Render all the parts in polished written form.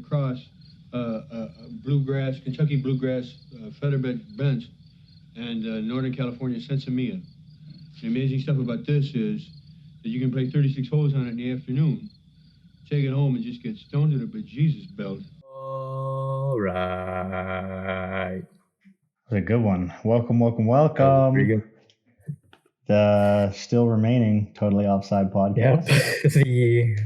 across bluegrass, Kentucky bluegrass featherbed bench and Northern California sensimilla. The amazing stuff about this is that you can play 36 holes on it in the afternoon, take it home and just get stoned to the bejesus belt. All right. That's a good one. Welcome. Pretty good. The still remaining Totally Offside podcast. Yep. The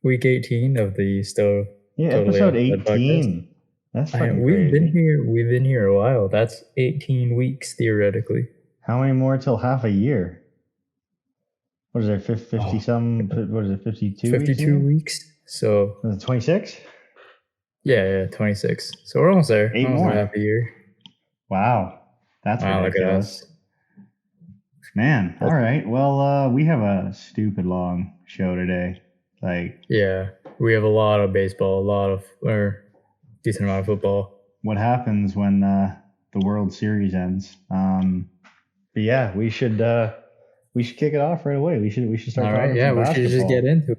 week 18 of the still. Yeah, Totally episode Offside 18. That's fucking we've crazy. We've been here a while. That's 18 weeks theoretically. How many more till half a year? What is there, 50 some? What is it, 52? 52 weeks. So. Is it 26? Yeah, 26. So we're almost there. 8 almost more. Half a year. Wow. That's ridiculous. Look at us. Man, all right. Well, we have a stupid long show today. Yeah, we have a lot of baseball, decent amount of football. What happens when the World Series ends? But yeah, we should kick it off right away. We should start. All right, yeah, we should just get into it.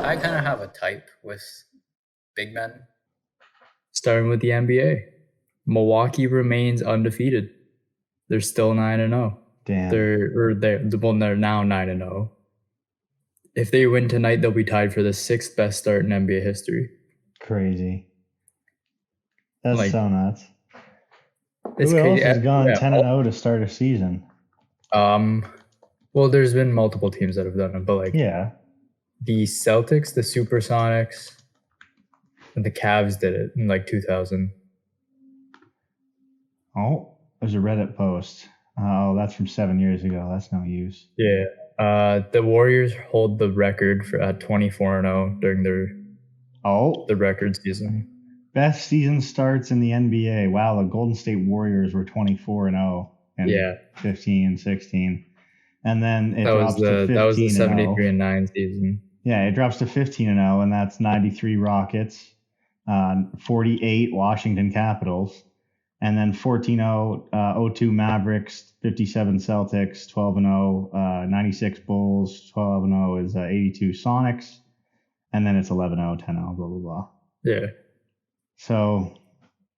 I kind of have a type with big men. Starting with the NBA, Milwaukee remains undefeated. They're still 9-0. Damn. They're now 9-0. If they win tonight, they'll be tied for the 6th best start in NBA history. Crazy. That's so nuts. It's Who crazy. else has gone 10-0 to start a season? Well, there's been multiple teams that have done it, but the Celtics, the Supersonics, and the Cavs did it in 2000. Oh, there's a Reddit post. Oh, that's from 7 years ago. That's no use. Yeah. The Warriors hold the record for at 24-0 during the record season. Best season starts in the NBA. Wow, the Golden State Warriors were 24-0 in 15-16. And then it drops to 15-0. That was the 73-9 season. Yeah, it drops to 15-0, and that's 93 Rockets, 48 Washington Capitals, and then 14-0 02 Mavericks, 57 Celtics, 12-0 96 Bulls, 12-0 is 82 Sonics, and then it's 11-0, 10-0, blah, blah, blah. Yeah. So,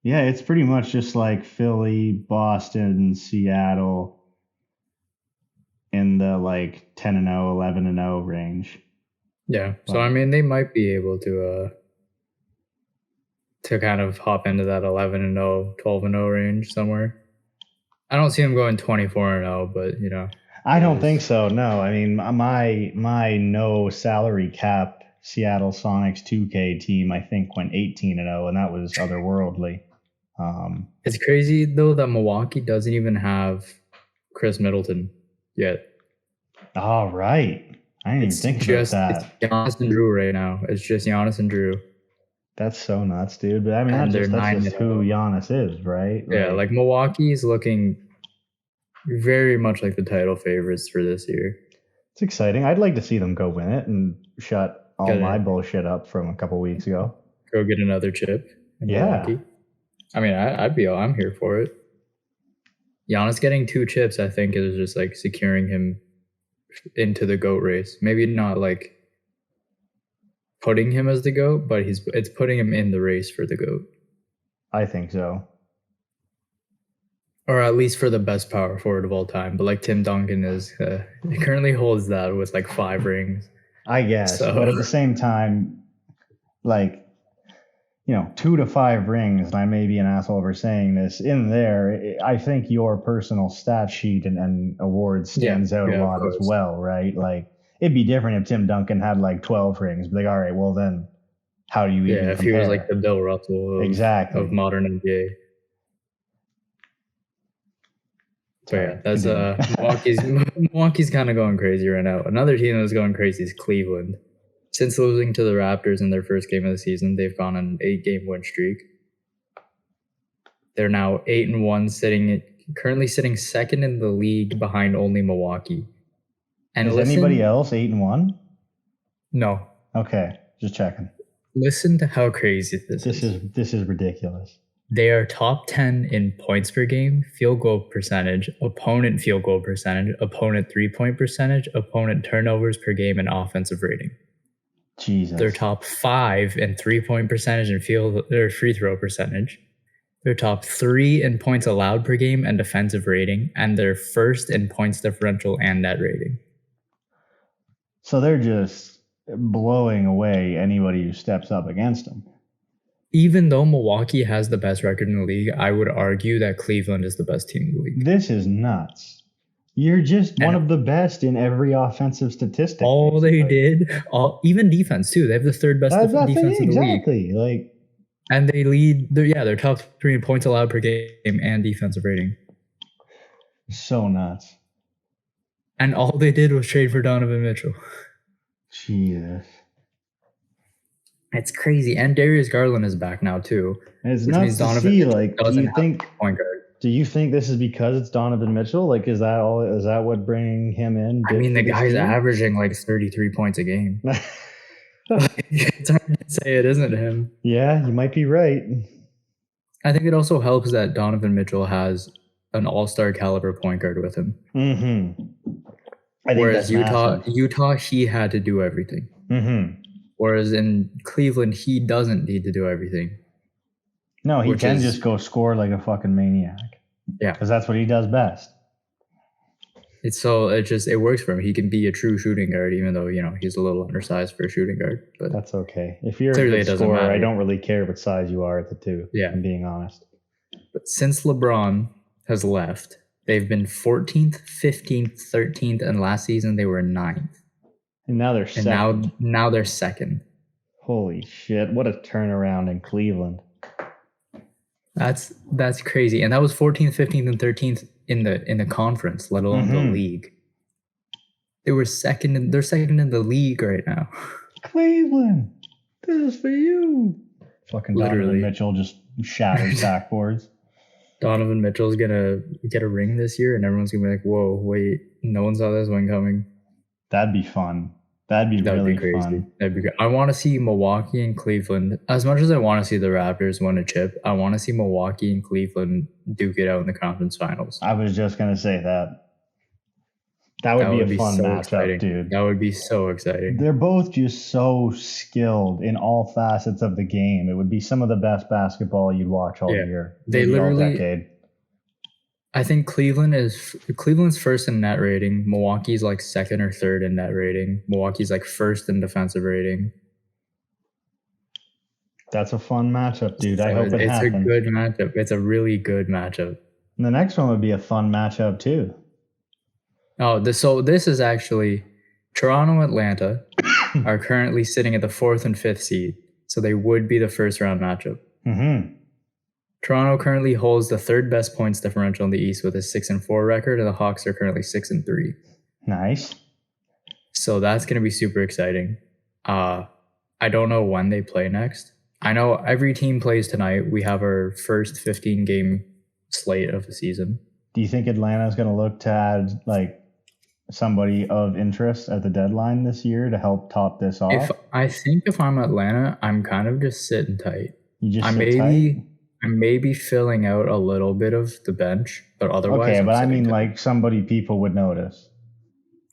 yeah, it's pretty much just like Philly, Boston, Seattle in the 10-0, 11-0 range. Yeah. So, I mean, they might be able to kind of hop into that 11-0, 12-0 range somewhere. I don't see them going 24-0, but, I don't think so, no. I mean, my no salary cap Seattle Sonics 2K team, I think, went 18-0, and that was otherworldly. It's crazy, though, that Milwaukee doesn't even have Chris Middleton yet. Oh, right. I didn't even think about that. It's Giannis and Drew right now. It's just Giannis and Drew. That's so nuts, dude. But I mean, that's just who Giannis is, right? Yeah, Milwaukee is looking very much like the title favorites for this year. It's exciting. I'd like to see them go win it and shut all my bullshit up from a couple weeks ago. Go get another chip in Milwaukee. I mean, I'm here for it. Giannis getting 2 chips, I think, is just securing him into the GOAT race. Maybe not putting him as the GOAT, but it's putting him in the race for the GOAT. I think so. Or at least for the best power forward of all time. But Tim Duncan he currently holds that with 5 rings. I guess. So, but at the same time, 2 to 5 rings, and I may be an asshole for saying this, in there, I think your personal stat sheet and awards stands out a lot as well, right? It'd be different if Tim Duncan had 12 rings, but all right, well then, how do you even if compare? He was the Bill Russell of modern NBA. So yeah, that's Milwaukee's kind of going crazy right now. Another team that's going crazy is Cleveland. Since losing to the Raptors in their first game of the season, they've gone on an 8-game win streak. They're now 8-1, currently sitting second in the league behind only Milwaukee. And is anybody else 8-1? No. Okay, just checking. Listen to how crazy this is. This is ridiculous. They are top 10 in points per game, field goal percentage, opponent field goal percentage, opponent 3-point percentage, opponent turnovers per game, and offensive rating. Jesus. They're top 5 in 3-point percentage and free throw percentage. They're top 3 in points allowed per game and defensive rating, and they're first in points differential and net rating. So they're just blowing away anybody who steps up against them. Even though Milwaukee has the best record in the league, I would argue that Cleveland is the best team in the league. This is nuts. You're just one of the best in every offensive statistic. All they did, even defense too. They have the third best defense in the league. Exactly. And they lead. They're top 3 in points allowed per game and defensive rating. So nuts. And all they did was trade for Donovan Mitchell. Jesus. It's crazy. And Darius Garland is back now too. It's nuts to see. Like, point guard. Do you think this is because it's Donovan Mitchell? Like, is that what bringing him in? I mean, the guy's averaging like 33 points a game. It's hard to say it isn't him. Yeah, you might be right. I think it also helps that Donovan Mitchell has an all-star caliber point guard with him. Mm-hmm. Whereas Utah, he had to do everything. Mm-hmm. Whereas in Cleveland, he doesn't need to do everything. No, he can just go score like a fucking maniac. Yeah. Because that's what he does best. It works for him. He can be a true shooting guard, even though, he's a little undersized for a shooting guard. But that's okay. If you're a good scorer, I don't really care what size you are at the two. Yeah. I'm being honest. But since LeBron has left, they've been 14th, 15th, 13th, and last season they were 9th. And now they're second. And now they're second. Holy shit. What a turnaround in Cleveland. That's crazy. And that was 14th, 15th, and 13th in the conference, let alone the league. They're second in the league right now. Cleveland, this is for you. Fucking Donovan Mitchell just shattered backboards. Donovan Mitchell's gonna get a ring this year, and everyone's gonna be like, "Whoa, wait, no one saw this one coming." That'd be fun. That'd be really crazy. Fun. That'd be good. I want to see Milwaukee and Cleveland. As much as I want to see the Raptors win a chip, I want to see Milwaukee and Cleveland duke it out in the conference finals. I was just gonna say that. That would be a fun matchup, dude. That would be so exciting. They're both just so skilled in all facets of the game. It would be some of the best basketball you'd watch all year. Maybe all decade. I think Cleveland's first in net rating. Milwaukee's like second or third in net rating. Milwaukee's like first in defensive rating. That's a fun matchup, dude. I hope it happens. It's a good matchup. It's a really good matchup. And the next one would be a fun matchup too. Oh, this is actually Toronto, Atlanta are currently sitting at the 4th and 5th seed, so they would be the first round matchup. Mm-hmm. Toronto currently holds the third best points differential in the East with a 6-4 record, and the Hawks are currently 6-3. Nice. So that's going to be super exciting. I don't know when they play next. I know every team plays tonight. We have our first 15-game slate of the season. Do you think Atlanta's going to look to add like somebody of interest at the deadline this year to help top this off? If I'm Atlanta, I'm kind of just sitting tight. You just sit tight? I may be filling out a little bit of the bench, but otherwise. Okay, but I mean, like somebody people would notice.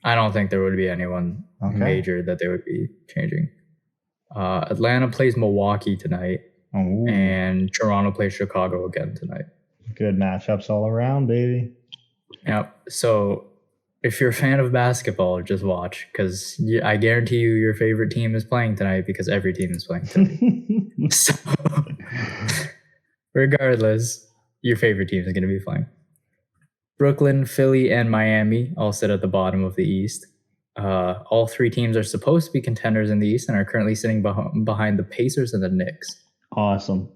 I don't think there would be anyone major that they would be changing. Atlanta plays Milwaukee tonight, and Toronto plays Chicago again tonight. Good matchups all around, baby. Yep. So if you're a fan of basketball, just watch, because I guarantee you your favorite team is playing tonight because every team is playing tonight. So regardless, your favorite team is going to be playing. Brooklyn, Philly, and Miami all sit at the bottom of the East. All three teams are supposed to be contenders in the East and are currently sitting behind the Pacers and the Knicks. Awesome.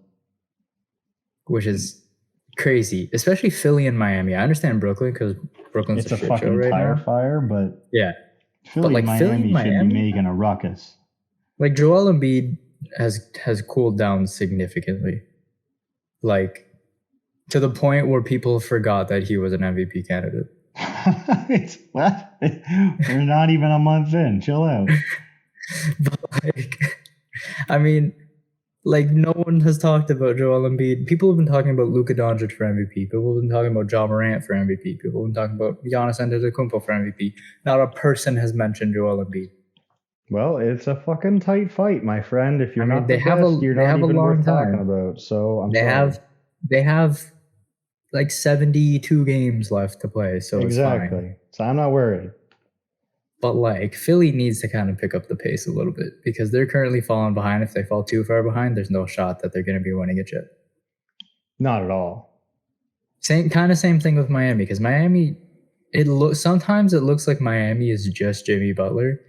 Which is crazy, especially Philly and Miami. I understand Brooklyn because Brooklyn's it's a fucking right tire now. Fire, but yeah, Philly, but like Miami should be making a ruckus. Like Joel Embiid has cooled down significantly, like to the point where people forgot that he was an MVP candidate. What? We're not even a month in. Chill out. But like, I mean, Like, no one has talked about Joel Embiid. People have been talking about Luka Doncic for MVP. People have been talking about Ja Morant for MVP. People have been talking about Giannis Antetokounmpo for MVP. Not a person has mentioned Joel Embiid. Well, it's a fucking tight fight, my friend. If you're I mean, not the best, you're not even worth talking time. about. So I'm They sorry. they have like 72 games left to play, so Exactly. it's fine. So I'm not worried. But like, Philly needs to kind of pick up the pace a little bit because they're currently falling behind. If they fall too far behind, there's no shot that they're going to be winning it yet. Not at all. Same thing with Miami, because Miami, sometimes it looks like Miami is just Jimmy Butler,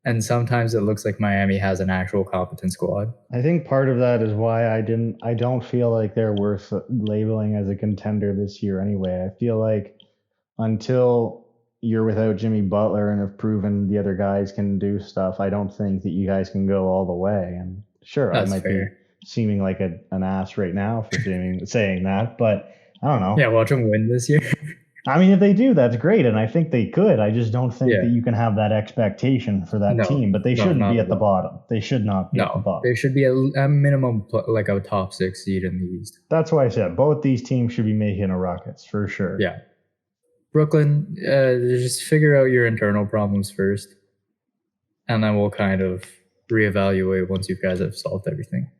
and sometimes it looks like Miami has an actual competent squad. I think part of that is why I don't feel like they're worth labeling as a contender this year anyway. I feel like until you're without Jimmy Butler and have proven the other guys can do stuff, I don't think that you guys can go all the way. And sure, That's I might fair. be seeming like an ass right now for saying that, but I don't know. Yeah, watch them win this year. I mean, if they do, that's great, and I think they could. I just don't think Yeah. that you can have that expectation for that No, team. But they no, shouldn't not be at at the all. bottom. They should not be at the No, bottom. there should be a minimum like a top 6 seed in the East. That's why I said both these teams should be making a ruckus for sure. Yeah. Brooklyn, just figure out your internal problems first, and then we'll kind of reevaluate once you guys have solved everything.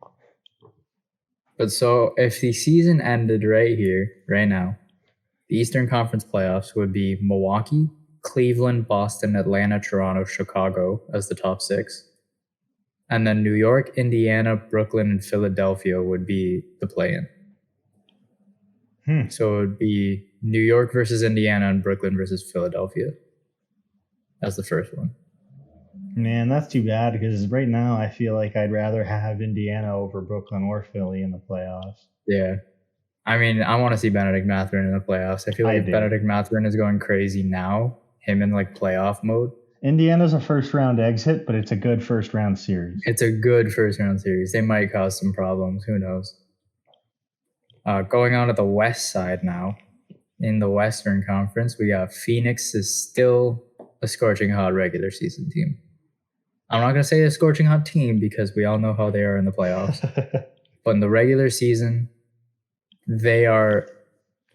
But so if the season ended right here, right now, the Eastern Conference playoffs would be Milwaukee, Cleveland, Boston, Atlanta, Toronto, Chicago as the top 6. And then New York, Indiana, Brooklyn, and Philadelphia would be the play-in. So it would be New York versus Indiana and Brooklyn versus Philadelphia as the first one. Man, that's too bad because right now I feel like I'd rather have Indiana over Brooklyn or Philly in the playoffs. Yeah. I mean, I want to see Benedict Mathurin in the playoffs. I feel like Benedict Mathurin is going crazy now, him in like playoff mode. Indiana's a first round exit, but it's a good first round series. It's a good first round series. They might cause some problems. Who knows? Going on to the West side now. In the Western Conference, we got Phoenix is still a scorching hot regular season team. I'm not going to say a scorching hot team because we all know how they are in the playoffs. But in the regular season, they are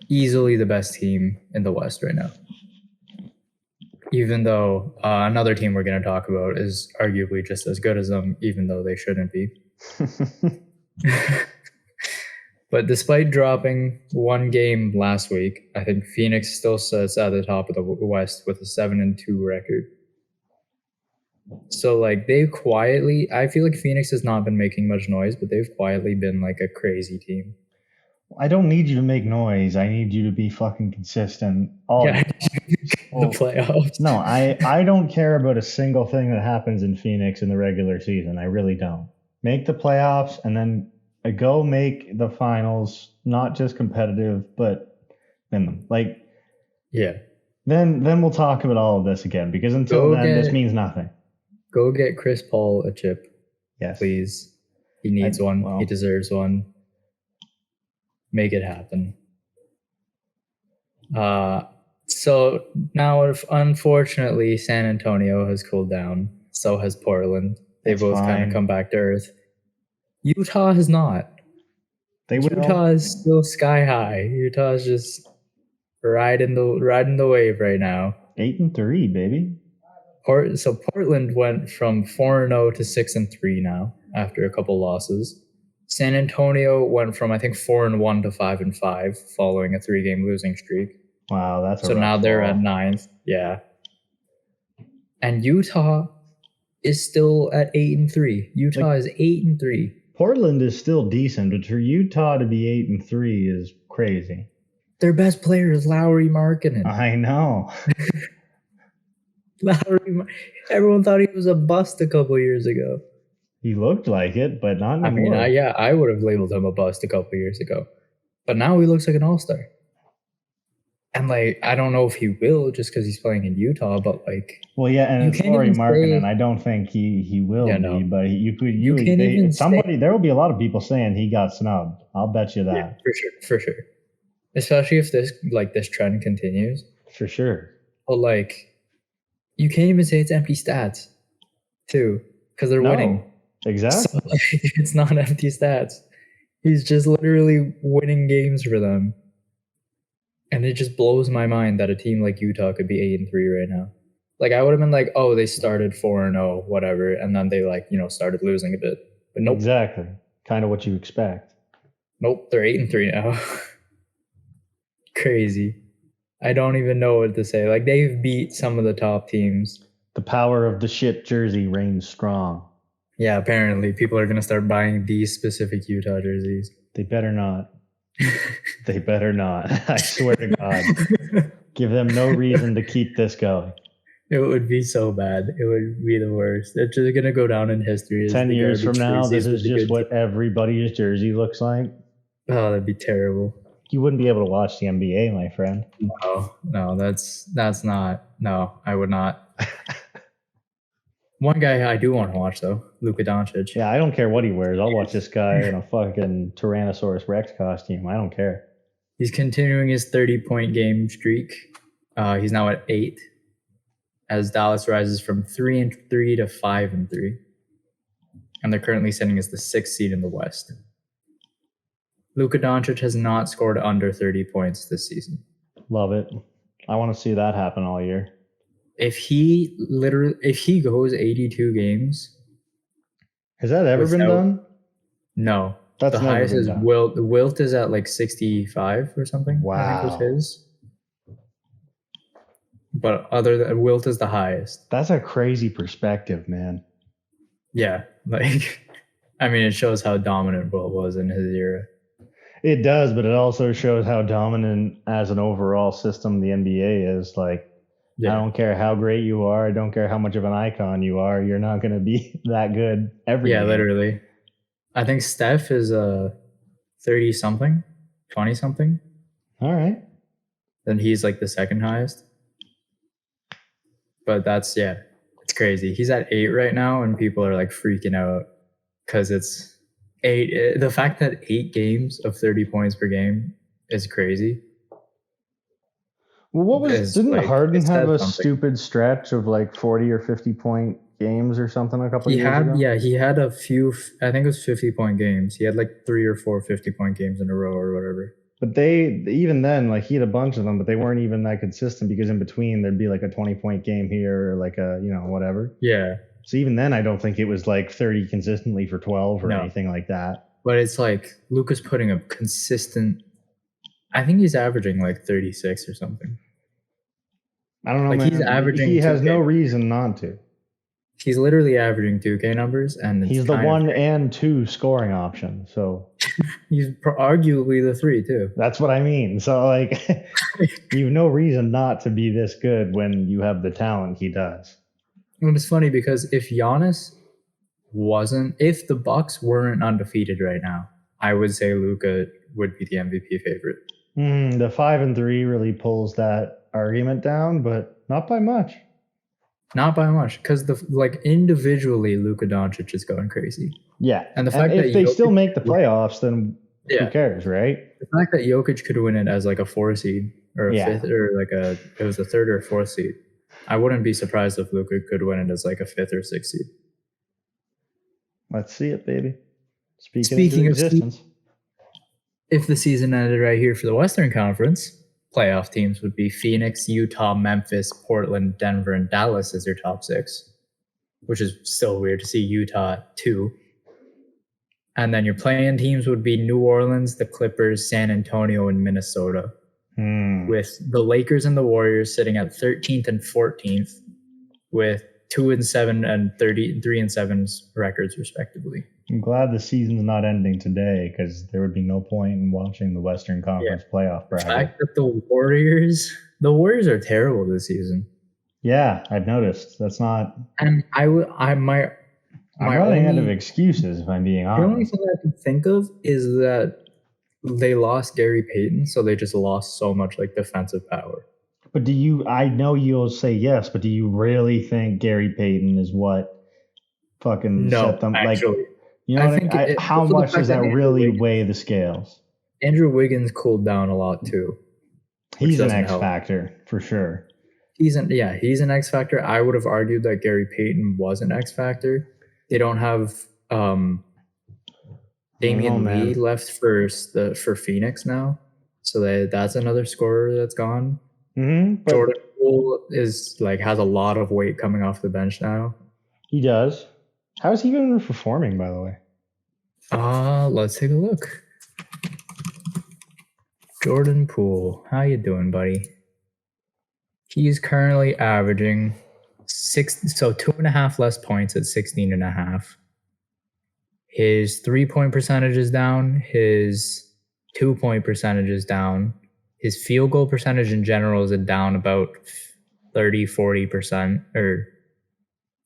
easily the best team in the West right now. Even though another team we're going to talk about is arguably just as good as them, even though they shouldn't be. But despite dropping one game last week, I think Phoenix still sits at the top of the West with a 7-2 record. So like they've quietly, I feel like Phoenix has not been making much noise, but they've quietly been like a crazy team. I don't need you to make noise. I need you to be fucking consistent. The playoffs. No, I don't care about a single thing that happens in Phoenix in the regular season. I really don't. Make the playoffs and then go make the finals, not just competitive, but win them. Like, yeah. Then we'll talk about all of this again because until then, this means nothing. Go get Chris Paul a chip. Yes. Please. He needs one. Well, he deserves one. Make it happen. So now, unfortunately, San Antonio has cooled down. So has Portland. They both kind of come back to earth. Utah has not. Utah is still sky high. Utah is just riding the wave right now. 8-3, baby. So Portland went from 4-0 to 6-3 now after a couple losses. San Antonio went from I think 4-1 to 5-5 following a 3-game losing streak. Wow, that's so now they're at 9th. Yeah, and Utah is still at 8-3. Utah is 8-3. Portland is still decent, but for Utah to be 8-3 is crazy. Their best player is Lauri Markkanen. I know. Everyone thought he was a bust a couple years ago. He looked like it, but not anymore. I mean, I would have labeled him a bust a couple years ago. But now he looks like an all-star. And, like, I don't know if he will just because he's playing in Utah, but, like... Well, yeah, and it's Lauri Markkanen. I don't think he will be, but there will be a lot of people saying he got snubbed. I'll bet you that. Yeah, for sure. Especially if this trend continues. For sure. But, like, you can't even say it's empty stats, too, because they're winning. Exactly. So, it's not empty stats. He's just literally winning games for them. And it just blows my mind that a team like Utah could be 8-3 right now. Like, I would have been like, oh, they started 4-0, whatever, and then they started losing a bit. But nope. Exactly. Kind of what you expect. Nope, they're 8-3 now. Crazy. I don't even know what to say. Like, they've beat some of the top teams. The power of the shit jersey reigns strong. Yeah, apparently people are gonna start buying these specific Utah jerseys. They better not. They better not. I swear to God. Give them no reason to keep this going. It would be so bad. It would be the worst. It's just going to go down in history. 10 years from now, this is just what everybody's jersey looks like. Oh, that'd be terrible. You wouldn't be able to watch the NBA, my friend. No, that's not. No, I would not. One guy I do want to watch, though, Luka Doncic. Yeah, I don't care what he wears. I'll watch this guy in a fucking Tyrannosaurus Rex costume. I don't care. He's continuing his 30-point game streak. He's now at 8. As Dallas rises from 3-3 to 5-3. And they're currently sitting as the 6th seed in the West. Luka Doncic has not scored under 30 points this season. Love it. I want to see that happen all year. If he goes 82 games. Has that ever been done? No. That's the highest is Wilt. Wilt is at like 65 or something. Wow. I think was his. But other than Wilt is the highest. That's a crazy perspective, man. Yeah. Like, I mean, it shows how dominant Wilt was in his era. It does, but it also shows how dominant as an overall system the NBA is. Like, I don't care how great you are. I don't care how much of an icon you are. You're not going to be that good every game. Literally. I think Steph is 30-something, 20-something. All right. Then he's like the second highest. But that's, it's crazy. He's at 8 right now, and people are like freaking out because it's 8. The fact that 8 games of 30 points per game is crazy. Well, didn't Harden have a stupid stretch of like 40 or 50 point games or something a couple years ago? Yeah, he had a few, I think it was 50-point games. He had like 3 or 4 50-point games in a row or whatever. But even then, like, he had a bunch of them, but they weren't even that consistent because in between there'd be like a 20-point game here or like a, whatever. Yeah. So even then, I don't think it was like 30 consistently for 12 or anything like that. But it's like Luka's putting a consistent, I think he's averaging like 36 or something. I don't know. Like, man. He's averaging. He has no reason not to. He's literally averaging 2K numbes, and he's the 1 and 2 scoring option. So he's arguably the 3 too. That's what I mean. So like, you have no reason not to be this good when you have the talent he does. And it's funny because if the Bucks weren't undefeated right now, I would say Luka would be the MVP favorite. The 5-3 really pulls that argument down, but not by much. Not by much, because individually, Luka Doncic is going crazy. Yeah, and the fact that if they still make the playoffs, then who cares, right? The fact that Jokic could win it as like a 4 seed or a 5th or it was a 3rd or 4th seed, I wouldn't be surprised if Luka could win it as like a 5th or 6th seed. Let's see it, baby. Speaking of existence. If the season ended right here for the Western Conference, playoff teams would be Phoenix, Utah, Memphis, Portland, Denver, and Dallas as your top 6, which is still weird to see Utah at 2. And then your play-in teams would be New Orleans, the Clippers, San Antonio, and Minnesota, with the Lakers and the Warriors sitting at 13th and 14th with 2-7 and 3-7 records respectively. I'm glad the season's not ending today because there would be no point in watching the Western Conference playoff bracket. The fact that the Warriors are terrible this season. Yeah, I've noticed. That's not. And I'm running out of excuses if I'm being honest. The only thing I can think of is that they lost Gary Payton, so they just lost so much like defensive power. But I know you'll say yes, but do you really think Gary Payton is what fucking set them? Actually. Like, you know, how much does that really weigh the scales? Andrew Wiggins cooled down a lot too. He's an X factor for sure. He's an X factor. I would have argued that Gary Payton was an X factor. They don't have Damian man. Lee left for Phoenix now, so that's another scorer that's gone. But Jordan Poole has a lot of weight coming off the bench now. he does. How's he been performing, by the way? Let's take a look. Jordan Poole, how you doing, buddy? He's currently averaging 2.5 less points at 16.5. His 3-point percentage is down. His 2-point percentage is down. His field goal percentage in general is down about 30-40%, or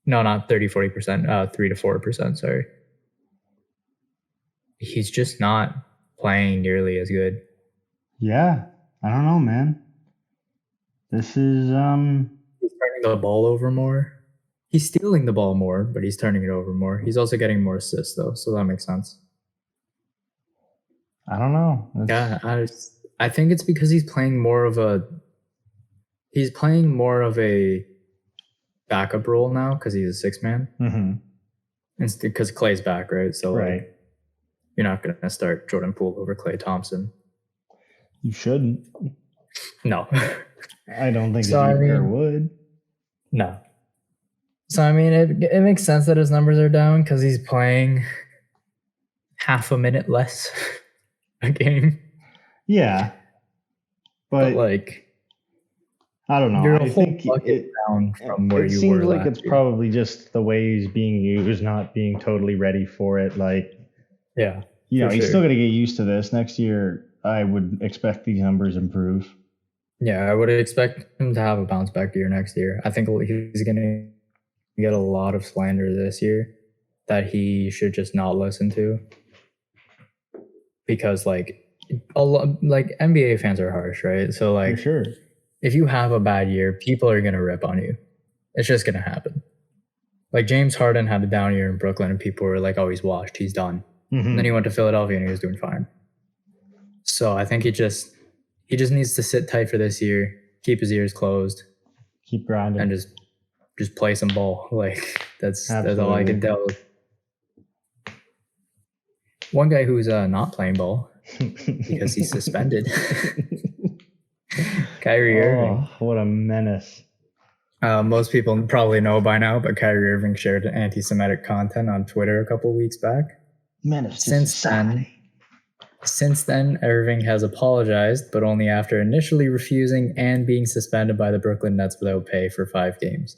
no, not 30-40%, 3 to 4%. Sorry. He's just not playing nearly as good. Yeah, I don't know, man. This is He's turning the ball over more. He's stealing the ball more, but he's turning it over more. He's also getting more assists though, so that makes sense. I don't know. I think it's because he's playing more of a backup role now because he's a six man. It's because Klay's back, right? So right. You're not going to start Jordan Poole over Klay Thompson. You shouldn't. No. I don't think that would. No. So, it makes sense that his numbers are down because he's playing half a minute less a game. Yeah. But I don't know. You're I think down from where you were. It seems like it's year. probably just the way he's being used, not being totally ready for it. Yeah. He's still going to get used to this. Next year, I would expect these numbers improve. Yeah, I would expect him to have a bounce back year next year. I think he's going to get a lot of slander this year that he should just not listen to. Because NBA fans are harsh, right? So For sure. If you have a bad year, people are going to rip on you. It's just going to happen. James Harden had a down year in Brooklyn and people were like, oh, he's washed, he's done. And then he went to Philadelphia and he was doing fine. So I think he just needs to sit tight for this year, keep his ears closed, keep grinding, and just play some ball. That's all I can tell. One guy who's not playing ball because he's suspended. Kyrie Irving. What a menace. Most people probably know by now, but Kyrie Irving shared anti-Semitic content on Twitter a couple weeks back. Menace. Since then, Irving has apologized, but only after initially refusing and being suspended by the Brooklyn Nets without pay for 5 games.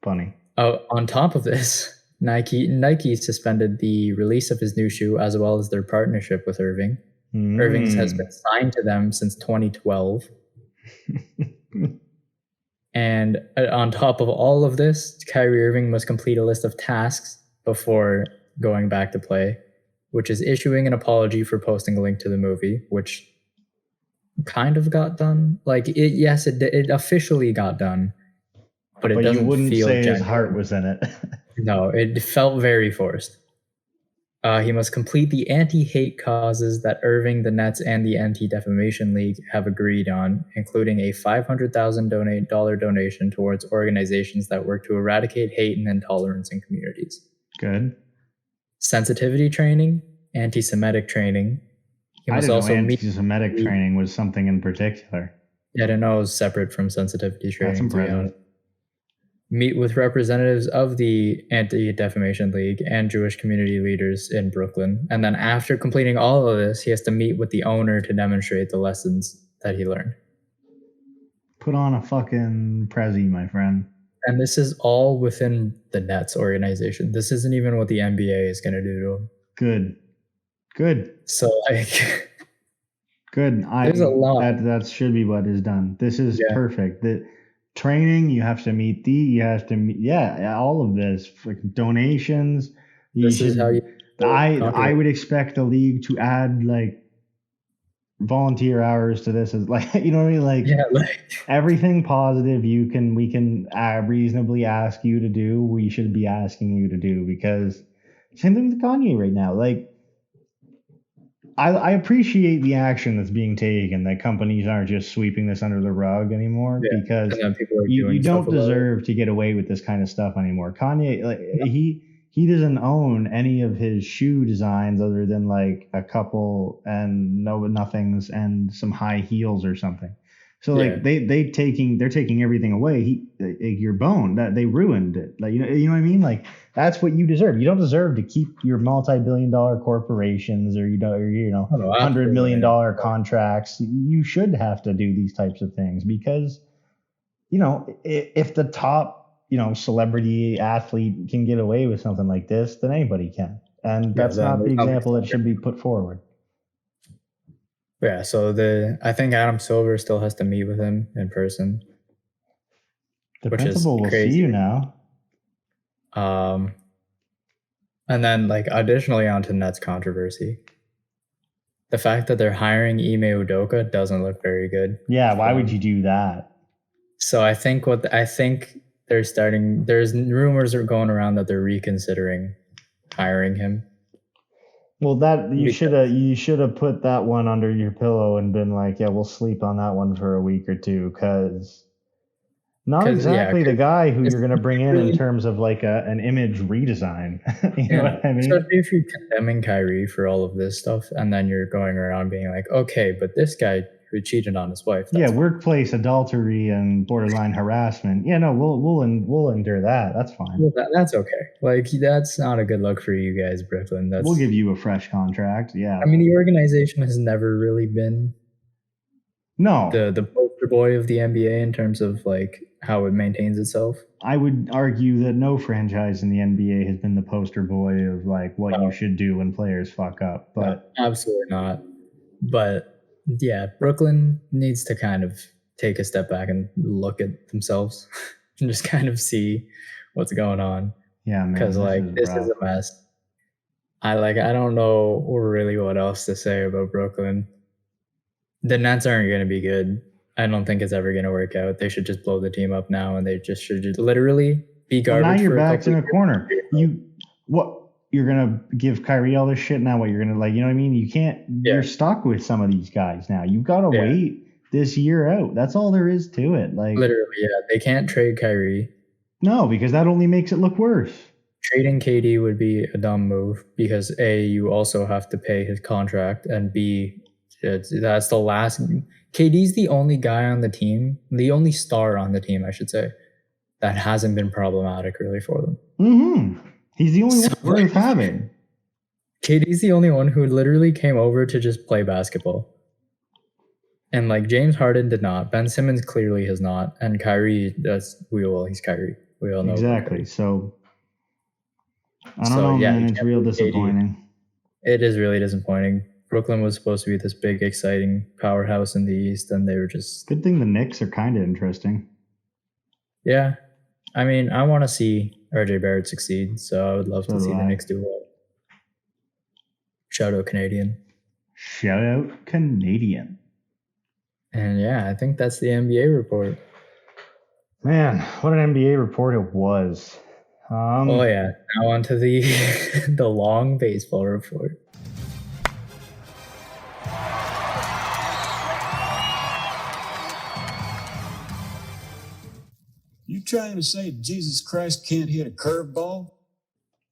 Funny. On top of this, Nike suspended the release of his new shoe as well as their partnership with Irving. Irving has been signed to them since 2012. And on top of all of this, Kyrie Irving must complete a list of tasks before going back to play, which is issuing an apology for posting a link to the movie, which kind of got done. It officially got done, but it doesn't you wouldn't feel say genuine. His heart was in it. No, it felt very forced. He must complete the anti-hate causes that Irving, the Nets, and the Anti-Defamation League have agreed on, including a $500,000 donation towards organizations that work to eradicate hate and intolerance in communities. Good. Sensitivity training, anti-Semitic training. I didn't know anti-Semitic training was something in particular. Yeah, I didn't know it was separate from sensitivity training. That's impressive. Meet with representatives of the Anti-Defamation League and Jewish community leaders in Brooklyn. And then after completing all of this, he has to meet with the owner to demonstrate the lessons that he learned. Put on a fucking Prezi, my friend. And this is all within the Nets organization. This isn't even what the NBA is going to do to him. Good. So, good. There's a lot. That should be what is done. This is perfect. The training, you have to meet all of this. Donations. I would expect the league to add volunteer hours to this, as you know what I mean, everything positive we can reasonably ask you to do, we should be asking you to do, because same thing with Kanye right now. I appreciate the action that's being taken, that companies aren't just sweeping this under the rug anymore, because you don't deserve to get away with this kind of stuff anymore. Kanye, he doesn't own any of his shoe designs other than like a couple and nothings and some high heels or something. So like they're taking everything away. Your bone that they ruined it. Like you know what I mean? Like that's what you deserve. You don't deserve to keep your multi-billion-dollar corporations or $100 million contracts. You should have to do these types of things because if the top celebrity athlete can get away with something like this, then anybody can. And that's not the example that should be put forward. Yeah, so I think Adam Silver still has to meet with him in person. The principal will see you now. And then additionally onto Nets controversy. The fact that they're hiring Ime Udoka doesn't look very good. Yeah, why would you do that? So I think there's rumors are going around that they're reconsidering hiring him. Well, that you should have put that one under your pillow and been like, yeah, we'll sleep on that one for a week or two, because not exactly the guy who you're going to bring in terms of like an image redesign. You know what I mean? Especially if you're condemning Kyrie for all of this stuff, and then you're going around being like, okay, but this guy who cheated on his wife. Yeah, workplace adultery and borderline harassment. Yeah, no, we'll endure that. That's fine. Well, that's okay. That's not a good look for you guys, Brooklyn. We'll give you a fresh contract. Yeah. I mean, the organization has never really been the poster boy of the NBA in terms of how it maintains itself. I would argue that no franchise in the NBA has been the poster boy of what you should do when players fuck up. But no, absolutely not. But yeah, Brooklyn needs to kind of take a step back and look at themselves and just kind of see what's going on. Yeah, man. Because this is a mess. I don't know really what else to say about Brooklyn. The Nets aren't going to be good. I don't think it's ever going to work out. They should just blow the team up now, and they just should literally be garbage. Now your back's in a corner. You're gonna give Kyrie all this shit now. What you're gonna you know what I mean? You can't. Yeah. You're stuck with some of these guys now. You've got to wait this year out. That's all there is to it. Literally, yeah. They can't trade Kyrie. No, because that only makes it look worse. Trading KD would be a dumb move because A, you also have to pay his contract, and B, that's the last. KD's the only guy on the team, the only star on the team, I should say, that hasn't been problematic really for them. Mm-hmm. He's the only one worth having. KD's the only one who literally came over to just play basketball. And James Harden did not. Ben Simmons clearly has not. And Kyrie, he's Kyrie. We all know. Exactly. So, I don't know, man. It's real disappointing. It is really disappointing. Brooklyn was supposed to be this big, exciting powerhouse in the East, and they were just... Good thing the Knicks are kind of interesting. Yeah. I mean, I want to see RJ Barrett succeed, so I would love to see the Knicks do well. Shout out Canadian. Shout out Canadian. And yeah, I think that's the NBA report. Man, what an NBA report it was. Oh yeah, now on to the the long baseball report. You trying to say Jesus Christ can't hit a curveball?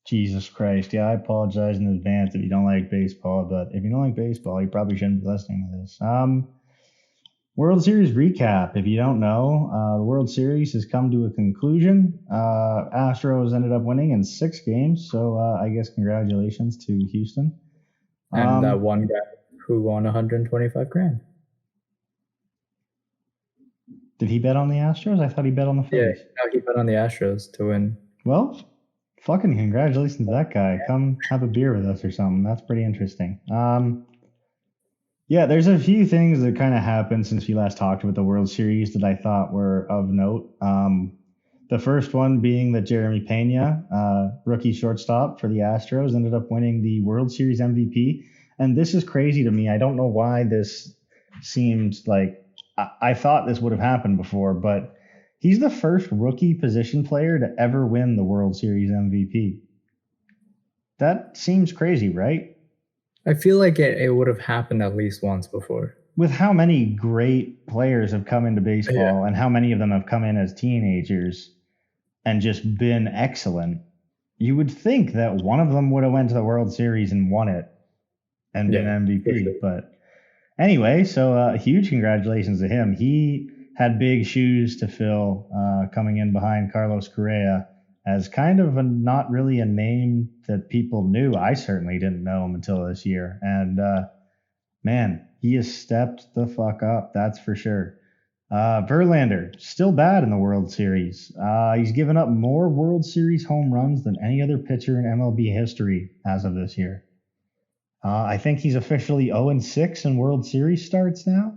Jesus Christ. Yeah, I apologize in advance if you don't like baseball, but if you don't like baseball, you probably shouldn't be listening to this. World Series recap. If you don't know, the World Series has come to a conclusion. Astros ended up winning in 6 games, so I guess congratulations to Houston. And that one guy who won $125,000. Did he bet on the Astros? I thought he bet on the Phillies. Yeah, no, he bet on the Astros to win. Well, fucking congratulations to that guy. Come have a beer with us or something. That's pretty interesting. Yeah, there's a few things that kind of happened since we last talked about the World Series that I thought were of note. The first one being that Jeremy Pena, rookie shortstop for the Astros, ended up winning the World Series MVP. And this is crazy to me. I don't know why this seems like I thought this would have happened before, but he's the first rookie position player to ever win the World Series MVP. That seems crazy, right? I feel like it would have happened at least once before. With how many great players have come into baseball and how many of them have come in as teenagers and just been excellent, you would think that one of them would have went to the World Series and won it and been Yeah, MVP. for sure. But anyway, so huge congratulations to him. He had big shoes to fill coming in behind Carlos Correa as kind of not really a name that people knew. I certainly didn't know him until this year. And man, he has stepped the fuck up, that's for sure. Verlander, still bad in the World Series. He's given up more World Series home runs than any other pitcher in MLB history as of this year. I think he's officially 0-6 in World Series starts now.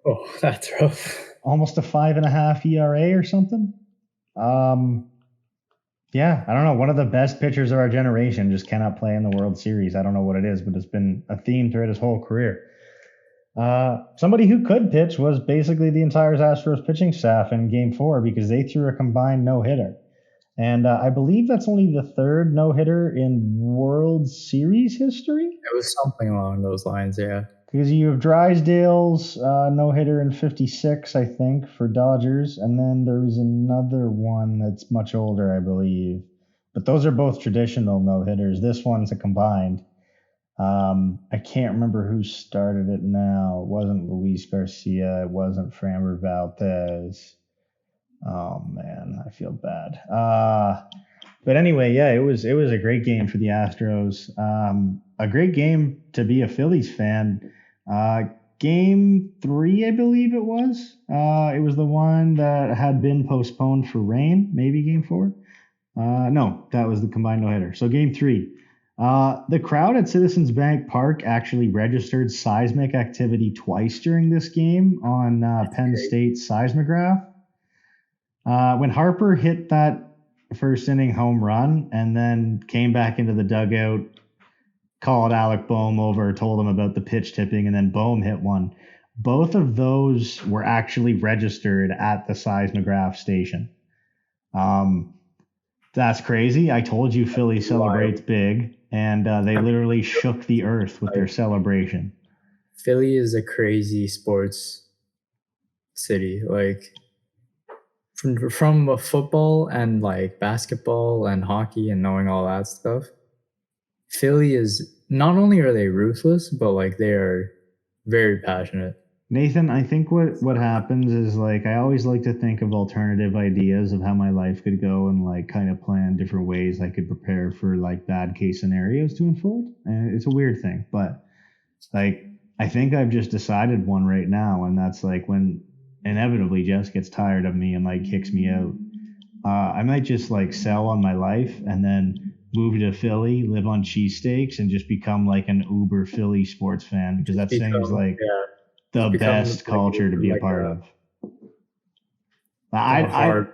Oh, that's rough. Almost a 5.5 ERA or something. Yeah, I don't know. One of the best pitchers of our generation just cannot play in the World Series. I don't know what it is, but it's been a theme throughout his whole career. Somebody who could pitch was basically the entire Astros pitching staff in Game 4 because they threw a combined no-hitter. And I believe that's only the third no-hitter in World Series history. It was something along those lines, yeah. Because you have Drysdale's no-hitter in 56, I think, for Dodgers. And then there was another one that's much older, I believe. But those are both traditional no-hitters. This one's a combined. I can't remember who started it now. It wasn't Luis Garcia. It wasn't Framber Valdez. Oh man, I feel bad. But anyway, yeah, it was a great game for the Astros. A great game to be a Phillies fan. Game 3, I believe it was. It was the one that had been postponed for rain. Maybe game 4. No, that was the combined no-hitter. So game 3. The crowd at Citizens Bank Park actually registered seismic activity twice during this game on Penn State's seismograph. When Harper hit that first inning home run and then came back into the dugout, called Alec Boehm over, told him about the pitch tipping, and then Boehm hit one. Both of those were actually registered at the seismograph station. That's crazy. I told you Philly celebrates big, and they literally shook the earth with their celebration. Philly is a crazy sports city. Like from football and like basketball and hockey and knowing all that stuff, Philly is not only are they ruthless, but like they are very passionate. Nathan, I think what happens is like I always like to think of alternative ideas of how my life could go and like kind of plan different ways I could prepare for like bad case scenarios to unfold. And it's a weird thing, but like I think I've just decided one right now, and that's like when inevitably Jess gets tired of me and like kicks me out. I might just like sell on my life and then move to Philly, live on cheesesteaks, and just become like an uber Philly sports fan because that seems like the best culture to be a part of. I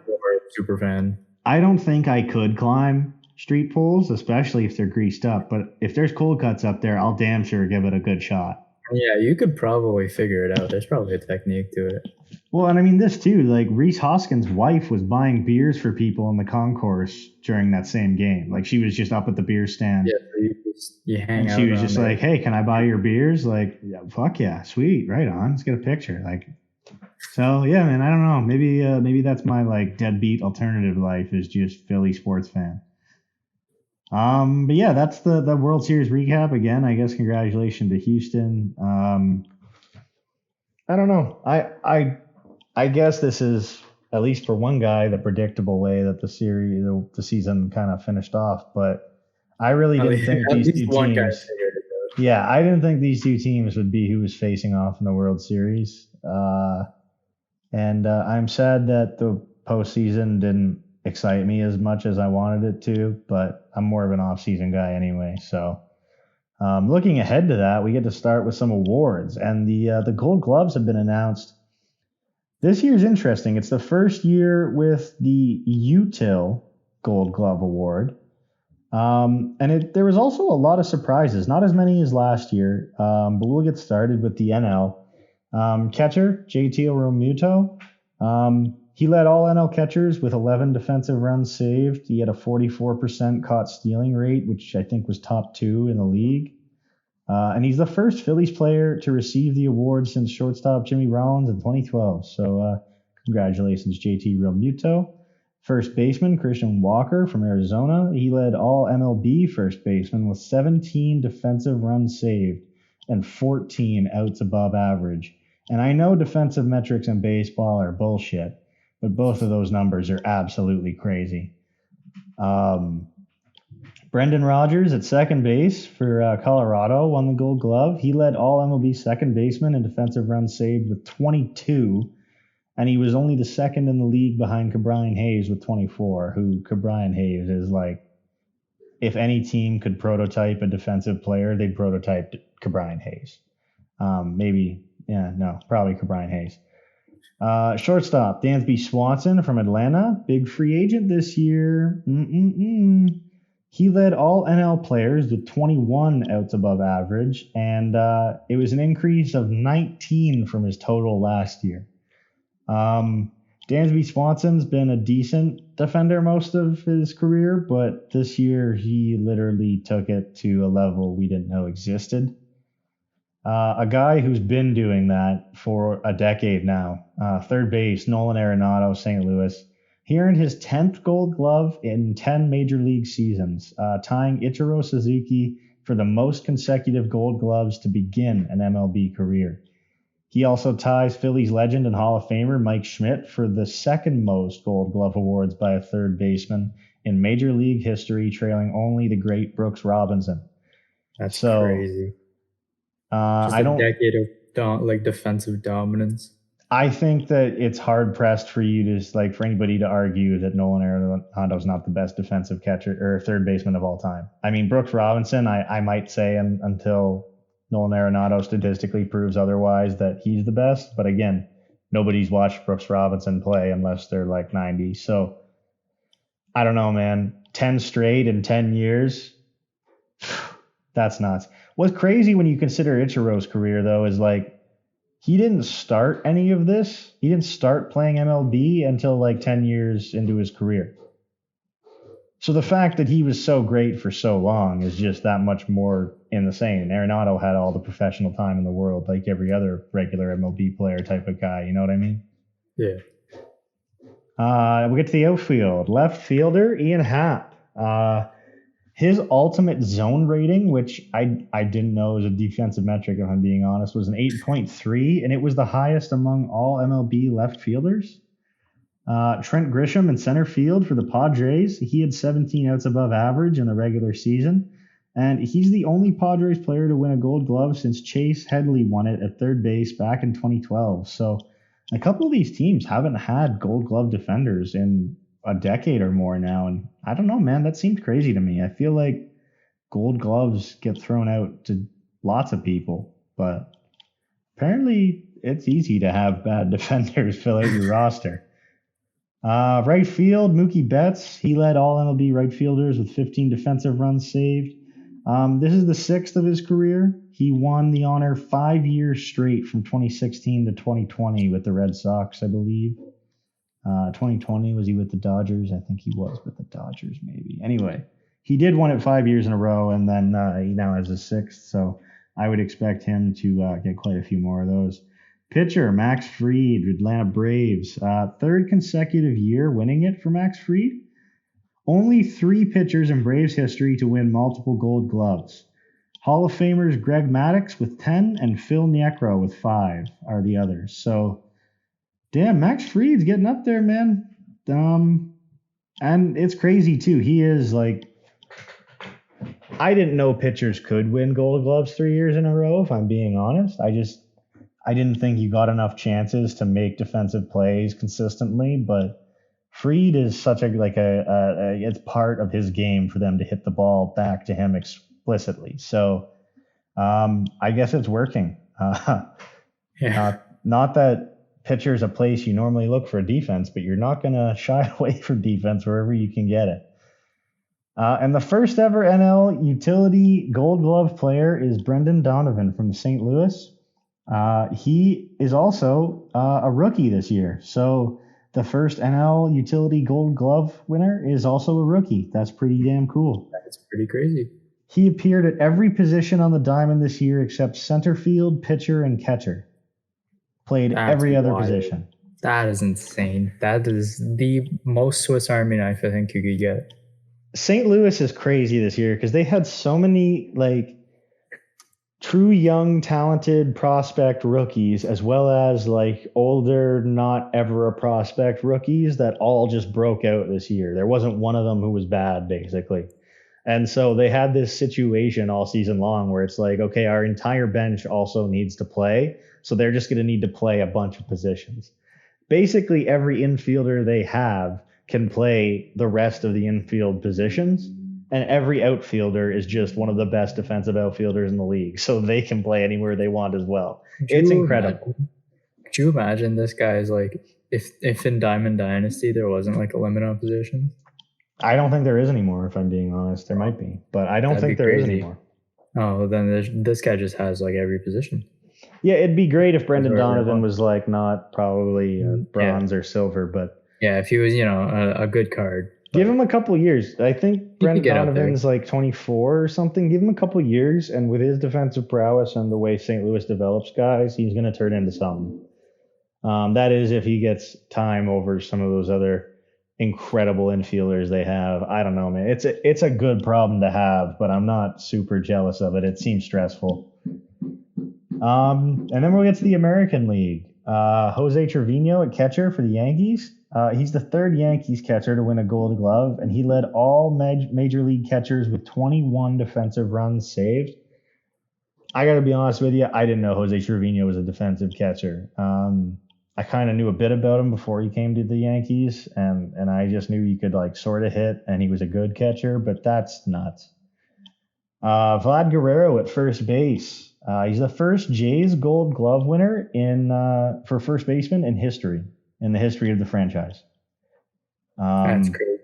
super fan. I don't think I could climb street poles, especially if they're greased up. But if there's cold cuts up there, I'll damn sure give it a good shot. Yeah, you could probably figure it out. There's probably a technique to it. Well, and I mean this too. Like Reese Hoskins' wife was buying beers for people in the concourse during that same game. Like she was just up at the beer stand. Yeah, you hang out. She was just there. Like, "Hey, can I buy your beers?" Like, yeah, fuck yeah, sweet, right on. Let's get a picture. Like, so yeah, man. I don't know. Maybe that's my like deadbeat alternative life is just Philly sports fan. But yeah, that's the World Series recap again. I guess congratulations to Houston. I don't know. I guess this is, at least for one guy, the predictable way that the season kind of finished off. But I really didn't think these two teams. Yeah, I didn't think these two teams would be who was facing off in the World Series. And I'm sad that the postseason didn't excite me as much as I wanted it to. But I'm more of an off-season guy anyway. So looking ahead to that, we get to start with some awards, and the Gold Gloves have been announced. This year's interesting. It's the first year with the UTIL Gold Glove Award. And there was also a lot of surprises, not as many as last year, but we'll get started with the NL. Catcher, JT Realmuto. He led all NL catchers with 11 defensive runs saved. He had a 44% caught stealing rate, which I think was top 2 in the league. And he's the first Phillies player to receive the award since shortstop Jimmy Rollins in 2012. So congratulations, JT Realmuto. First baseman, Christian Walker from Arizona. He led all MLB first basemen with 17 defensive runs saved and 14 outs above average. And I know defensive metrics in baseball are bullshit, but both of those numbers are absolutely crazy. Brendan Rodgers at second base for Colorado won the Gold Glove. He led all MLB second basemen in defensive runs saved with 22, and he was only the second in the league behind Ke'Bryan Hayes with 24, who Ke'Bryan Hayes is like, if any team could prototype a defensive player, they'd prototype Ke'Bryan Hayes. Probably Ke'Bryan Hayes. Shortstop, Dansby Swanson from Atlanta, big free agent this year. He led all NL players with 21 outs above average, and it was an increase of 19 from his total last year. Dansby Swanson's been a decent defender most of his career, but this year he literally took it to a level we didn't know existed. A guy who's been doing that for a decade now, third base, Nolan Arenado, St. Louis. He earned his 10th Gold Glove in 10 Major League seasons, tying Ichiro Suzuki for the most consecutive Gold Gloves to begin an MLB career. He also ties Phillies legend and Hall of Famer Mike Schmidt for the second most Gold Glove awards by a third baseman in Major League history, trailing only the great Brooks Robinson. That's crazy. A decade of defensive dominance. I think that it's hard pressed for you to for anybody to argue that Nolan Arenado's not the best defensive catcher or third baseman of all time. I mean, Brooks Robinson, I might say until Nolan Arenado statistically proves otherwise that he's the best. But again, nobody's watched Brooks Robinson play unless they're like 90. So I don't know, man. 10 straight in 10 years. That's nuts. What's crazy when you consider Ichiro's career, though, is he didn't start any of this. He didn't start playing MLB until 10 years into his career. So the fact that he was so great for so long is just that much more insane. Arenado had all the professional time in the world, like every other regular MLB player type of guy. You know what I mean? Yeah. We get to the outfield. Left fielder, Ian Happ. His ultimate zone rating, which I didn't know was a defensive metric, if I'm being honest, was an 8.3, and it was the highest among all MLB left fielders. Trent Grisham in center field for the Padres. He had 17 outs above average in the regular season, and he's the only Padres player to win a Gold Glove since Chase Headley won it at third base back in 2012. So a couple of these teams haven't had Gold Glove defenders in a decade or more now, and I don't know, man, that seems crazy to me. I feel like Gold Gloves get thrown out to lots of people, but apparently it's easy to have bad defenders fill out your roster. Right field, Mookie Betts. He led all MLB right fielders with 15 defensive runs saved. This is the sixth of his career. He won the honor 5 years straight from 2016 to 2020 with the Red Sox, I believe. 2020, was he with the Dodgers? I think he was with the Dodgers, maybe. Anyway, he did win it 5 years in a row, and then he now has a sixth, so I would expect him to get quite a few more of those. Pitcher, Max Fried, Atlanta Braves. Third consecutive year winning it for Max Fried. Only 3 pitchers in Braves history to win multiple Gold Gloves. Hall of Famers Greg Maddux with 10 and Phil Niekro with 5 are the others. So, damn, Max Fried's getting up there, man. And it's crazy, too. He is I didn't know pitchers could win Gold Gloves 3 years in a row, if I'm being honest. I didn't think you got enough chances to make defensive plays consistently, but Fried is such it's part of his game for them to hit the ball back to him explicitly. So I guess it's working. Yeah. Not that pitcher is a place you normally look for defense, but you're not going to shy away from defense wherever you can get it. And the first ever NL utility Gold Glove player is Brendan Donovan from St. Louis. He is also a rookie this year. So the first NL utility Gold Glove winner is also a rookie. That's pretty damn cool. That's pretty crazy. He appeared at every position on the diamond this year except center field, pitcher, and catcher. Played every other position. That is insane. That is the most Swiss Army knife I think you could get. St. Louis is crazy this year because they had so many like true young talented prospect rookies as well as like older not ever a prospect rookies that all just broke out this year. There wasn't one of them who was bad basically. And so they had this situation all season long where it's like, okay, our entire bench also needs to play, so they're just going to need to play a bunch of positions. Basically every infielder they have can play the rest of the infield positions, and every outfielder is just one of the best defensive outfielders in the league, so they can play anywhere they want as well. It's incredible. Could you imagine this guy's like if in Diamond Dynasty there wasn't like a limit on positions? I don't think there is anymore, if I'm being honest. There might be, but I don't That'd think be there is crazy. anymore. Oh, then this guy just has like every position. Yeah, it'd be great if Brendan Wherever he Donovan wants. was like not probably bronze or silver, but Yeah, if he was, a good card. give him a couple years. I think Brendan get up there. Donovan's like 24 or something. Give him a couple years, and with his defensive prowess and the way St. Louis develops guys, he's going to turn into something. That is if he gets time over some of those other incredible infielders they have. I don't know, man. It's a good problem to have, but I'm not super jealous of it. It seems stressful. And then we'll get to the American League. Jose Trevino at catcher for the Yankees. He's the third Yankees catcher to win a Gold Glove, and he led all major league catchers with 21 defensive runs saved. I got to be honest with you, I didn't know Jose Trevino was a defensive catcher. I kind of knew a bit about him before he came to the Yankees, and I just knew he could like sort of hit, and he was a good catcher, but that's nuts. Vlad Guerrero at first base. He's the first Jays Gold Glove winner for first baseman in the history of the franchise. That's great.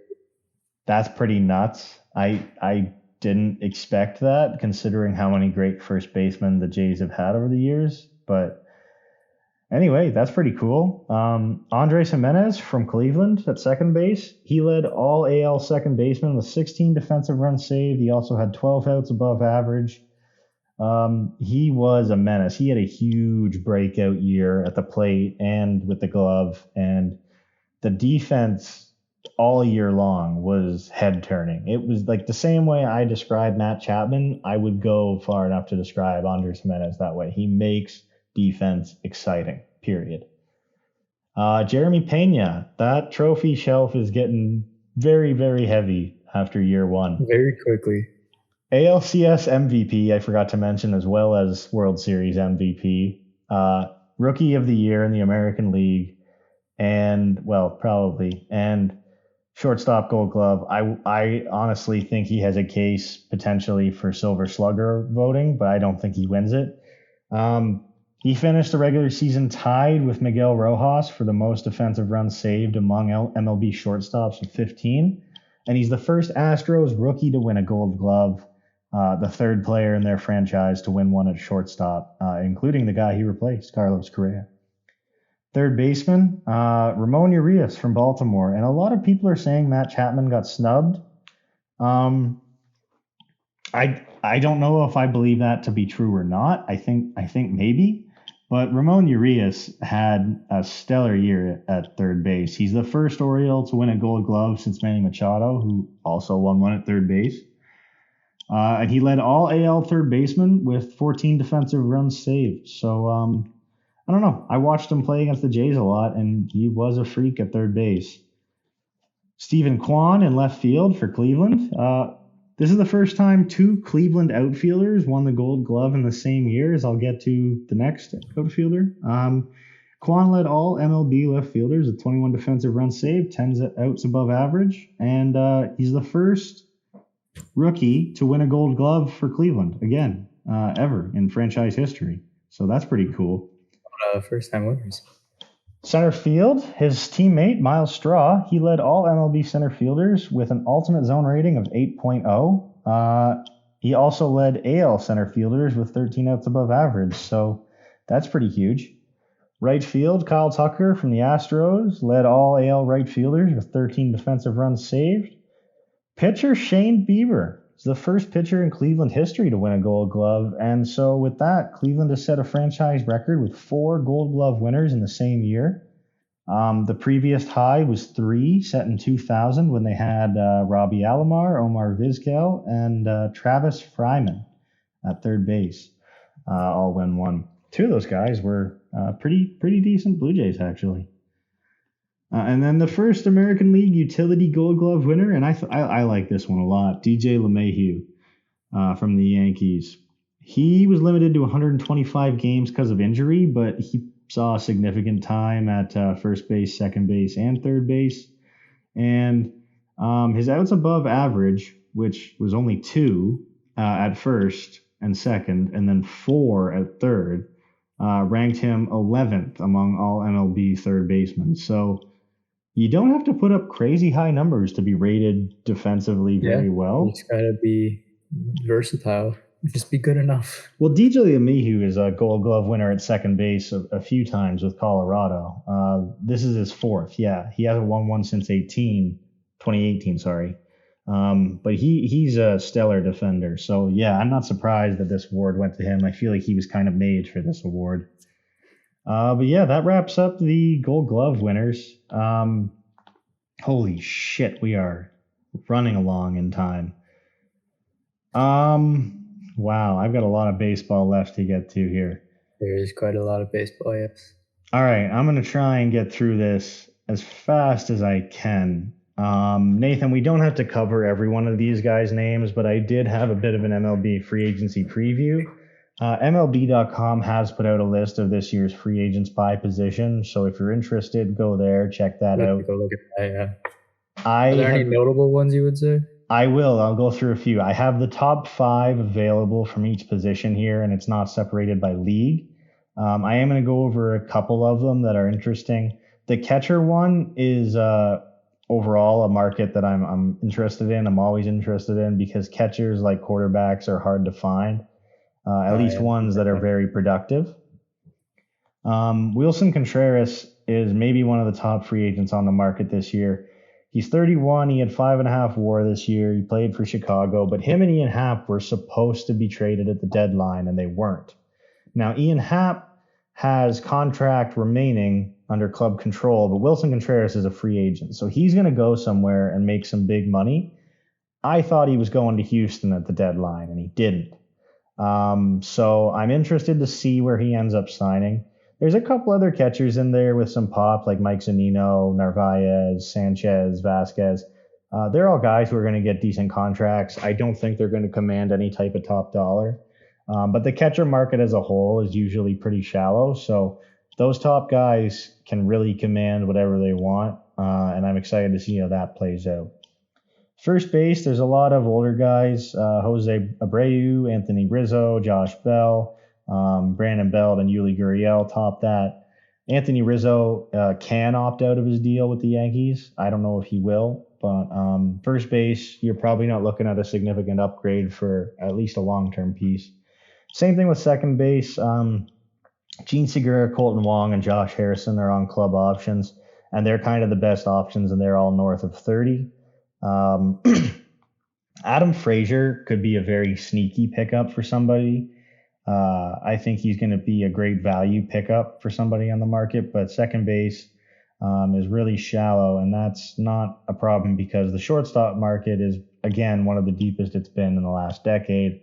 That's pretty nuts. I didn't expect that considering how many great first basemen the Jays have had over the years. But anyway, that's pretty cool. Andres Jimenez from Cleveland at second base. He led all AL second basemen with 16 defensive runs saved. He also had 12 outs above average. He was a menace. He had a huge breakout year at the plate and with the glove, and the defense all year long was head turning. It was like the same way I describe Matt Chapman, I would go far enough to describe Andres Jimenez that way. He makes defense exciting, period. Jeremy Pena, that trophy shelf is getting very, very heavy after year one. Very quickly. ALCS MVP, I forgot to mention, as well as World Series MVP, Rookie of the Year in the American League, and shortstop Gold Glove. I honestly think he has a case potentially for Silver Slugger voting, but I don't think he wins it. He finished the regular season tied with Miguel Rojas for the most defensive runs saved among MLB shortstops with 15, and he's the first Astros rookie to win a Gold Glove. The third player in their franchise to win one at shortstop, including the guy he replaced, Carlos Correa. Third baseman, Ramon Urias from Baltimore. And a lot of people are saying Matt Chapman got snubbed. I don't know if I believe that to be true or not. I think maybe. But Ramon Urias had a stellar year at third base. He's the first Oriole to win a Gold Glove since Manny Machado, who also won one at third base. And he led all AL third basemen with 14 defensive runs saved. So, I don't know. I watched him play against the Jays a lot, and he was a freak at third base. Stephen Kwan in left field for Cleveland. This is the first time two Cleveland outfielders won the Gold Glove in the same year, as I'll get to the next outfielder. Kwan led all MLB left fielders with 21 defensive runs saved, 10 outs above average, and he's the first rookie to win a Gold Glove for Cleveland again, ever in franchise history. So that's pretty cool. First time winners. Center field, his teammate Miles Straw, he led all MLB center fielders with an ultimate zone rating of 8.0. He also led AL center fielders with 13 outs above average, so that's pretty huge. Right field, Kyle Tucker from the Astros led all AL right fielders with 13 defensive runs saved. Pitcher Shane Bieber is the first pitcher in Cleveland history to win a Gold Glove, and so with that, Cleveland has set a franchise record with 4 Gold Glove winners in the same year. The previous high was 3, set in 2000 when they had Robbie Alomar, Omar Vizquel, and Travis Fryman at third base, all win one. Two of those guys were pretty decent Blue Jays, actually. And then the first American League utility Gold Glove winner, and I like this one a lot, DJ LeMahieu from the Yankees. He was limited to 125 games because of injury, but he saw significant time at first base, second base, and third base. And his outs above average, which was only 2 at first and second, and then 4 at third, ranked him 11th among all MLB third basemen. So you don't have to put up crazy high numbers to be rated defensively very well. You just got to be versatile. Just be good enough. Well, DJ LeMahieu is a Gold Glove winner at second base a few times with Colorado. This is his 4th. Yeah, he hasn't won one since 2018. Sorry, but he's a stellar defender. So yeah, I'm not surprised that this award went to him. I feel like he was kind of made for this award. But yeah, that wraps up the Gold Glove winners. Holy shit, we are running along in time. Wow, I've got a lot of baseball left to get to here. There is quite a lot of baseball, yes. All right, I'm going to try and get through this as fast as I can. Nathan, we don't have to cover every one of these guys' names, but I did have a bit of an MLB free agency preview. MLB.com has put out a list of this year's free agents by position, so if you're interested, go there, check that out. Go look at that, yeah. Are there any notable ones you would say? I will. I'll go through a few. I have the top 5 available from each position here, and it's not separated by league. I am going to go over a couple of them that are interesting. The catcher one is overall a market that I'm interested in. I'm always interested in because catchers, like quarterbacks, are hard to find, at least ones that are very productive. Wilson Contreras is maybe one of the top free agents on the market this year. He's 31. He had 5.5 WAR this year. He played for Chicago, but him and Ian Happ were supposed to be traded at the deadline, and they weren't. Now, Ian Happ has contract remaining under club control, but Wilson Contreras is a free agent, so he's going to go somewhere and make some big money. I thought he was going to Houston at the deadline, and he didn't. So I'm interested to see where he ends up signing. There's a couple other catchers in there with some pop, like Mike Zunino, Narvaez, Sanchez, Vasquez. They're all guys who are going to get decent contracts. I don't think they're going to command any type of top dollar. But the catcher market as a whole is usually pretty shallow. So those top guys can really command whatever they want. And I'm excited to see how that plays out. First base, there's a lot of older guys. Jose Abreu, Anthony Rizzo, Josh Bell. Brandon Belt and Yuli Gurriel top that. Anthony Rizzo can opt out of his deal with the Yankees. I don't know if he will, but first base, you're probably not looking at a significant upgrade for at least a long-term piece. Same thing with second base. Gene Segura, Colton Wong, and Josh Harrison are on club options, and they're kind of the best options, and they're all north of 30. Adam Frazier could be a very sneaky pickup for somebody. I think he's going to be a great value pickup for somebody on the market, but second base is really shallow, and that's not a problem because the shortstop market is, again, one of the deepest it's been in the last decade.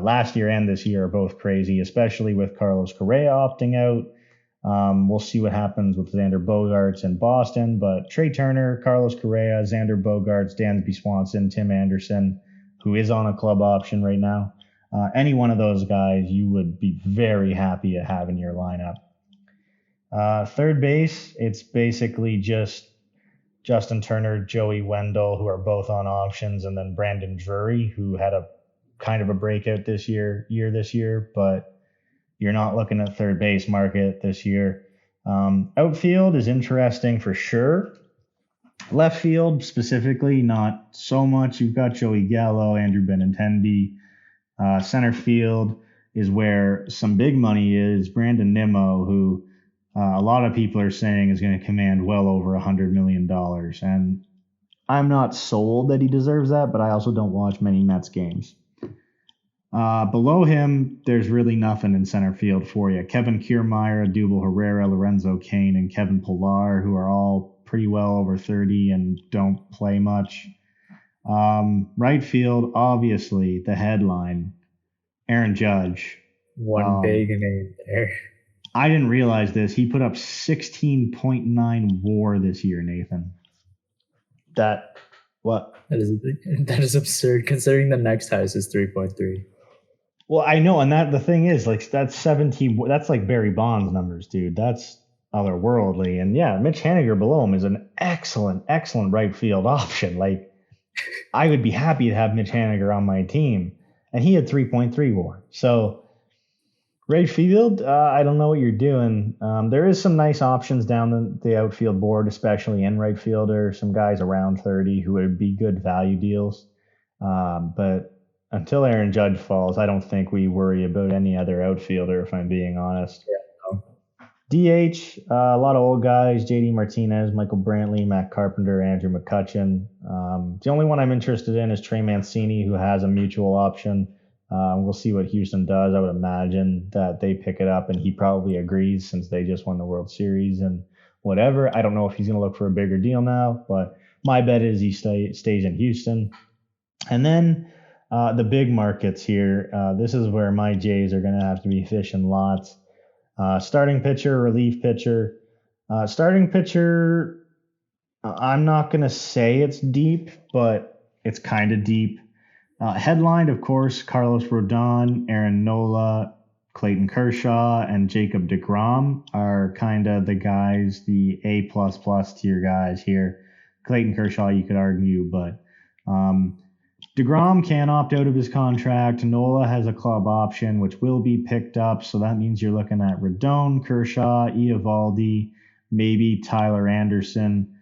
Last year and this year are both crazy, especially with Carlos Correa opting out. We'll see what happens with Xander Bogaerts in Boston, but Trey Turner, Carlos Correa, Xander Bogaerts, Dansby Swanson, Tim Anderson, who is on a club option right now. Any one of those guys you would be very happy to have in your lineup. Third base, it's basically just Justin Turner, Joey Wendell, who are both on options, and then Brandon Drury, who had a kind of a breakout this year, but you're not looking at third base market this year. Outfield is interesting for sure. Left field specifically, not so much. You've got Joey Gallo, Andrew Benintendi. Center field is where some big money is. Brandon Nimmo, who a lot of people are saying is going to command well over $100 million. And I'm not sold that he deserves that, but I also don't watch many Mets games. Below him, there's really nothing in center field for you. Kevin Kiermaier, Adubel Herrera, Lorenzo Cain, and Kevin Pillar, who are all pretty well over 30 and don't play much. Right field, obviously, the headline, Aaron Judge. One big name there. I didn't realize this. He put up 16.9 WAR this year, Nathan. What? That is absurd considering the next highest is 3.3. Well, I know, and the thing is, like, that's 17. That's like Barry Bonds numbers, dude. That's otherworldly. And yeah, Mitch Haniger below him is an excellent right field option. Like, I would be happy to have Mitch Haniger on my team, and he had 3.3 WAR. So right field, I don't know what you're doing. There is some nice options down the outfield board, especially in right fielder. Some guys around 30 who would be good value deals. But until Aaron Judge falls, I don't think we worry about any other outfielder, if I'm being honest. Yeah, no. DH, a lot of old guys, JD Martinez, Michael Brantley, Matt Carpenter, Andrew McCutchen. The only one I'm interested in is Trey Mancini, who has a mutual option. We'll see what Houston does. I would imagine that they pick it up, and he probably agrees since they just won the World Series and whatever. I don't know if he's going to look for a bigger deal now, but my bet is he stays in Houston. And then the big markets here, this is where my Jays are going to have to be fishing lots. Starting pitcher, relief pitcher. Starting pitcher, I'm not going to say it's deep, but it's kind of deep. Headlined, of course, Carlos Rodon, Aaron Nola, Clayton Kershaw, and Jacob deGrom are kind of the guys, the A++ tier guys here. Clayton Kershaw, you could argue, but deGrom can opt out of his contract. Nola has a club option, which will be picked up, so that means you're looking at Rodon, Kershaw, Eovaldi, maybe Tyler Anderson.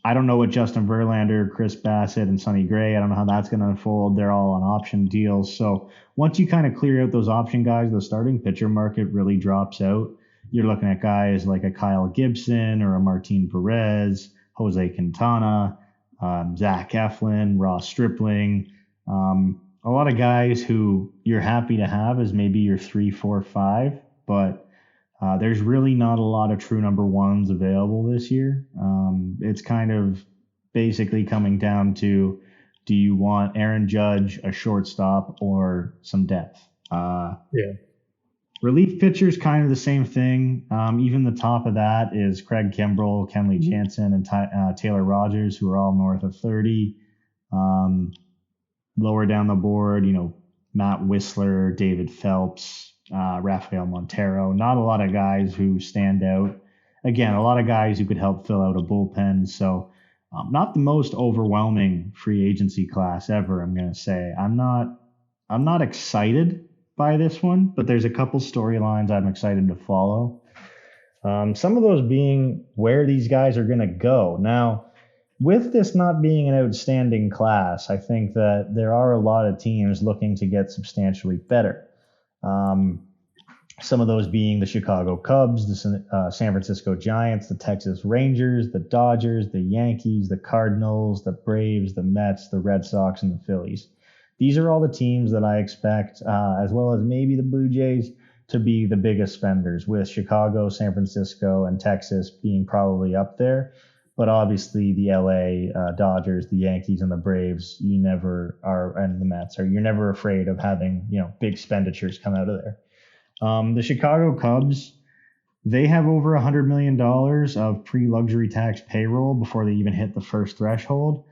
I don't know what Justin Verlander, Chris Bassett, and Sonny Gray, I don't know how that's going to unfold. They're all on option deals. So once you kind of clear out those option guys, the starting pitcher market really drops out. You're looking at guys like a Kyle Gibson or a Martin Perez, Jose Quintana, Zach Eflin, Ross Stripling. A lot of guys who you're happy to have as maybe your 3, 4, 5, but there's really not a lot of true number ones available this year. It's kind of basically coming down to, do you want Aaron Judge, a shortstop, or some depth? Yeah. Relief pitchers, kind of the same thing. Even the top of that is Craig Kimbrell, Kenley Jansen, and Taylor Rogers, who are all north of 30. Lower down the board, Matt Whistler, David Phelps, Rafael Montero. Not a lot of guys who stand out. Again, a lot of guys who could help fill out a bullpen. So not the most overwhelming free agency class ever, I'm going to say. I'm not excited by this one, but there's a couple storylines I'm excited to follow. Some of those being where these guys are going to go. Now, with this not being an outstanding class, I think that there are a lot of teams looking to get substantially better. Some of those being the Chicago Cubs, the San Francisco Giants, the Texas Rangers, the Dodgers, the Yankees, the Cardinals, the Braves, the Mets, the Red Sox, and the Phillies. These are all the teams that I expect, as well as maybe the Blue Jays, to be the biggest spenders, with Chicago, San Francisco, and Texas being probably up there. But obviously the LA Dodgers, the Yankees, and the Braves, you never are, and the Mets you're never afraid of having, big expenditures come out of there. The Chicago Cubs, they have over $100 million of pre-luxury tax payroll before they even hit the first threshold.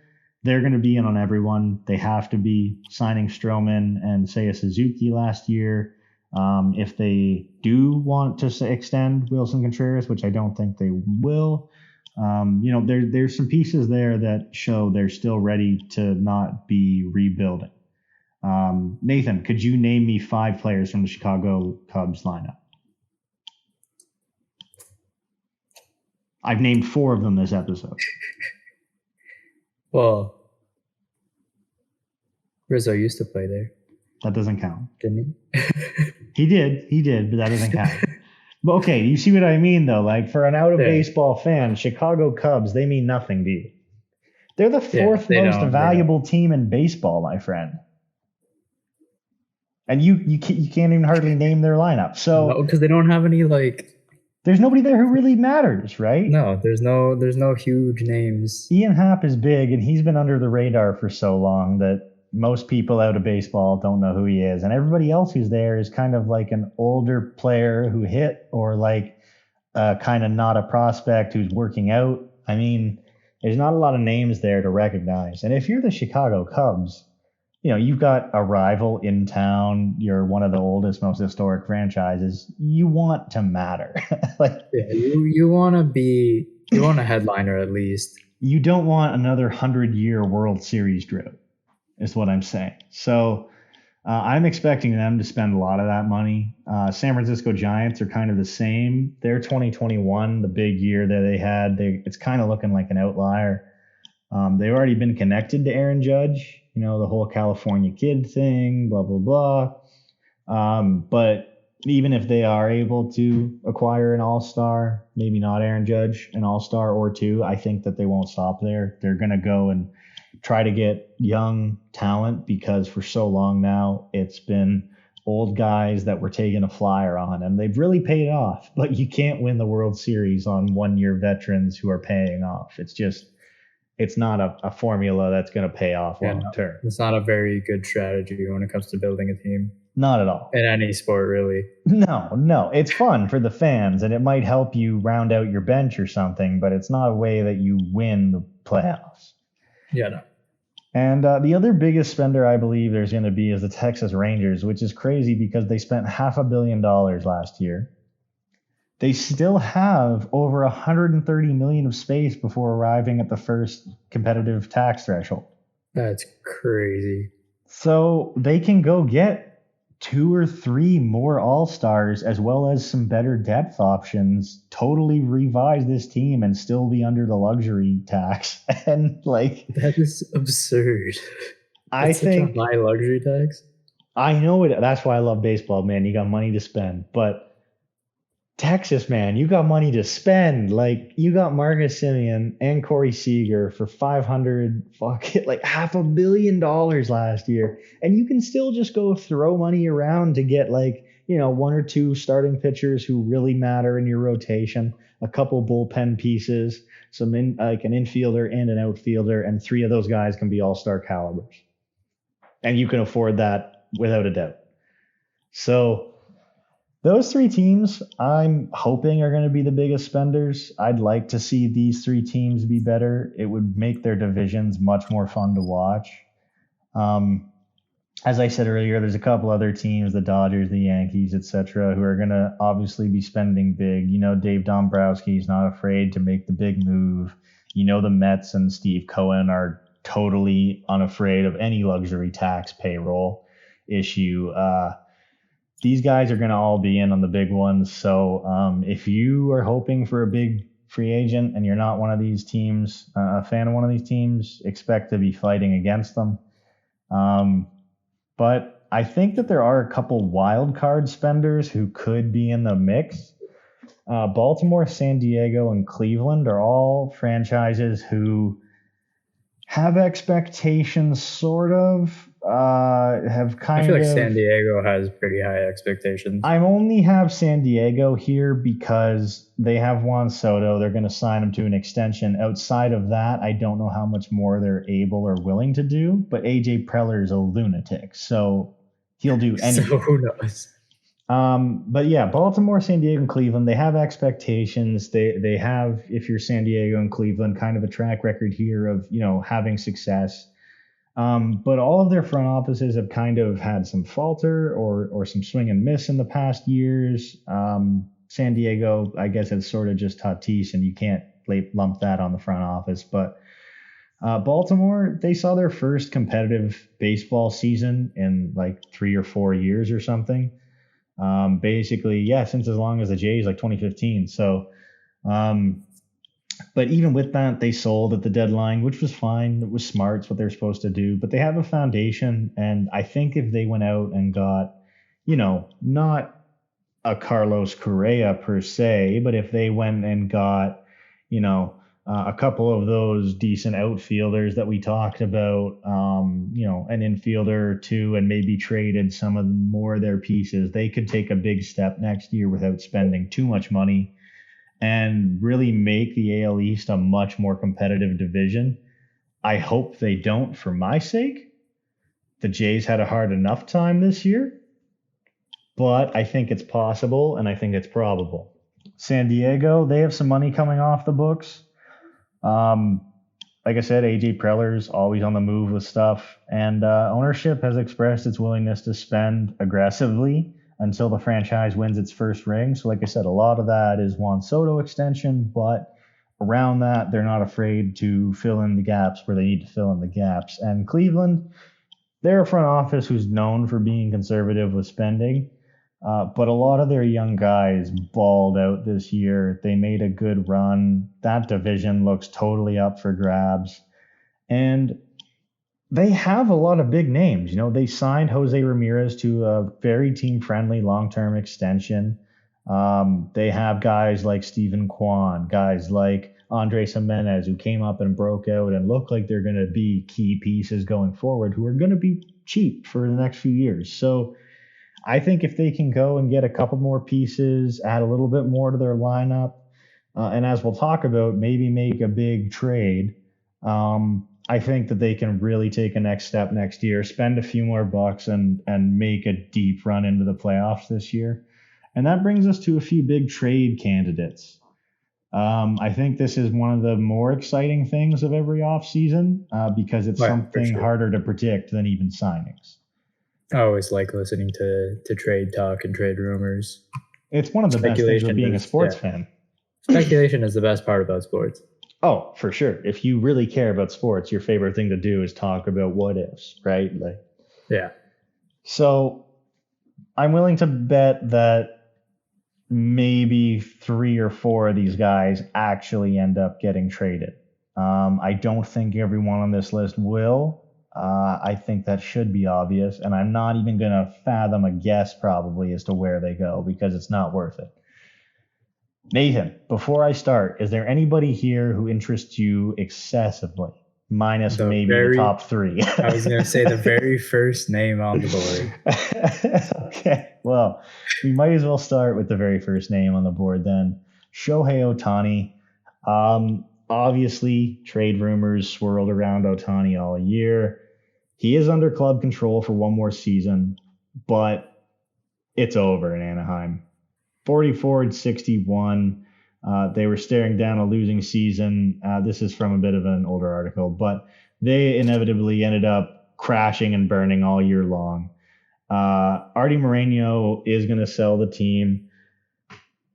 They're going to be in on everyone. They have to be, signing Stroman and Seiya Suzuki last year. If they do want to extend Wilson Contreras, which I don't think they will, there's some pieces there that show they're still ready to not be rebuilding. Nathan, could you name me 5 players from the Chicago Cubs lineup? I've named 4 of them this episode. Well, Rizzo used to play there. That doesn't count. Didn't he? He did, but that doesn't count. But okay, you see what I mean, though? Like, for an out-of-baseball fan, Chicago Cubs, they mean nothing to you. They're the 4th most valuable team in baseball, my friend. And you can't even hardly name their lineup. So No, because they don't have any there's nobody there who really matters, right? No, there's no huge names. Ian Happ is big, and he's been under the radar for so long that most people out of baseball don't know who he is. And everybody else who's there is kind of like an older player who hit, or like kind of not a prospect who's working out. I mean, there's not a lot of names there to recognize. And if you're the Chicago Cubs, you've got a rival in town. You're one of the oldest, most historic franchises. You want to matter. You want a headliner at least. You don't want another 100-year World Series drought, is what I'm saying. So I'm expecting them to spend a lot of that money. San Francisco Giants are kind of the same. Their 2021, the big year that they had, it's kind of looking like an outlier. They've already been connected to Aaron Judge, the whole California kid thing, blah, blah, blah. But even if they are able to acquire an all-star, maybe not Aaron Judge, an all-star or two, I think that they won't stop there. They're going to go and try to get young talent, because for so long now it's been old guys that were taking a flyer on, and they've really paid off. But you can't win the World Series on one-year veterans who are paying off. It's not a formula that's going to pay off long term. It's not a very good strategy when it comes to building a team. Not at all. In any sport, really. No. It's fun for the fans, and it might help you round out your bench or something, but it's not a way that you win the playoffs. Yeah, no. And the other biggest spender I believe there's going to be is the Texas Rangers, which is crazy because they spent $500 million last year. They still have over $130 million of space before arriving at the first competitive tax threshold. That's crazy. So they can go get 2 or 3 more all-stars, as well as some better depth options, totally revise this team and still be under the luxury tax. And that is absurd. I think such a high luxury tax. I know it. That's why I love baseball, man. You got money to spend, but Texas, man, you got money to spend. You got Marcus Semien and Corey Seager for $500 million last year, and you can still just go throw money around to get 1 or 2 starting pitchers who really matter in your rotation, a couple bullpen pieces, an infielder and an outfielder, and 3 of those guys can be all-star calibers, and you can afford that without a doubt. So those 3 teams, I'm hoping, are going to be the biggest spenders. I'd like to see these 3 teams be better. It would make their divisions much more fun to watch. As I said earlier, there's a couple other teams, the Dodgers, the Yankees, etc., who are going to obviously be spending big. Dave Dombrowski's not afraid to make the big move. The Mets and Steve Cohen are totally unafraid of any luxury tax payroll issue. These guys are going to all be in on the big ones. So if you are hoping for a big free agent and you're not one of these teams, a fan of one of these teams, expect to be fighting against them. But I think that there are a couple wild card spenders who could be in the mix. Baltimore, San Diego, and Cleveland are all franchises who have expectations, sort of. Have kind I feel of. like San Diego has pretty high expectations. I only have San Diego here because they have Juan Soto. They're going to sign him to an extension. Outside of that, I don't know how much more they're able or willing to do. But AJ Preller is a lunatic, so he'll do anything. So who knows? But yeah, Baltimore, San Diego, and Cleveland, they have expectations. They have, if you're San Diego and Cleveland, kind of a track record here of having success. But all of their front offices have kind of had some falter or some swing and miss in the past years. San Diego, I guess, it's sort of just Tatis, and you can't lump that on the front office. But Baltimore, they saw their first competitive baseball season in 3 or 4 years or something. Basically, since as long as the Jays, 2015. So, but even with that, they sold at the deadline, which was fine. It was smart. It's what they're supposed to do. But they have a foundation. And I think if they went out and got, not a Carlos Correa per se, but if they went and got, A couple of those decent outfielders that we talked about, an infielder or two, and maybe traded some of more of their pieces, they could take a big step next year without spending too much money and really make the AL East a much more competitive division. I hope they don't for my sake. The Jays had a hard enough time this year, but I think it's possible and I think it's probable. San Diego, they have some money coming off the books. Like I said, AJ Preller's always on the move with stuff, and ownership has expressed its willingness to spend aggressively until the franchise wins its first ring. So like I said, a lot of that is Juan Soto extension, but around that, they're not afraid to fill in the gaps where they need to fill in the gaps. And Cleveland, they're a front office who's known for being conservative with spending. But a lot of their young guys balled out this year. They made a good run. That division looks totally up for grabs. And they have a lot of big names. You know, they signed Jose Ramirez to a very team-friendly long-term extension. They have guys like Steven Kwan, guys like Andres Jimenez, who came up and broke out and look like they're going to be key pieces going forward, who are going to be cheap for the next few years. So I think if they can go and get a couple more pieces, add a little bit more to their lineup, and as we'll talk about, maybe make a big trade, I think that they can really take a next step next year, spend a few more bucks, and make a deep run into the playoffs this year. And that brings us to a few big trade candidates. I think this is one of the more exciting things of every offseason because it's something harder to predict than even signings. I always like listening to trade talk and trade rumors. It's one of the best things of being a sports fan. Speculation is the best part about sports. Oh, for sure. If you really care about sports, your favorite thing to do is talk about what ifs, right? Yeah. So I'm willing to bet that maybe 3 or 4 of these guys actually end up getting traded. I don't think everyone on this list will. I think that should be obvious, and I'm not even going to fathom a guess probably as to where they go because it's not worth it. Nathan, before I start, is there anybody here who interests you excessively? Minus the top 3. I was going to say the very first name on the board. Okay, well, we might as well start with the very first name on the board then. Shohei Ohtani. Obviously, trade rumors swirled around Ohtani all year. He is under club control for one more season, but it's over in Anaheim. 44-61. They were staring down a losing season. This is from a bit of an older article, but they inevitably ended up crashing and burning all year long. Artie Moreno is going to sell the team.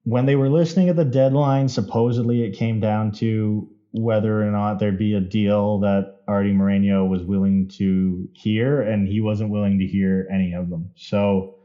When they were listening at the deadline, supposedly it came down to whether or not there'd be a deal that Artie Moreno was willing to hear, and he wasn't willing to hear any of them. So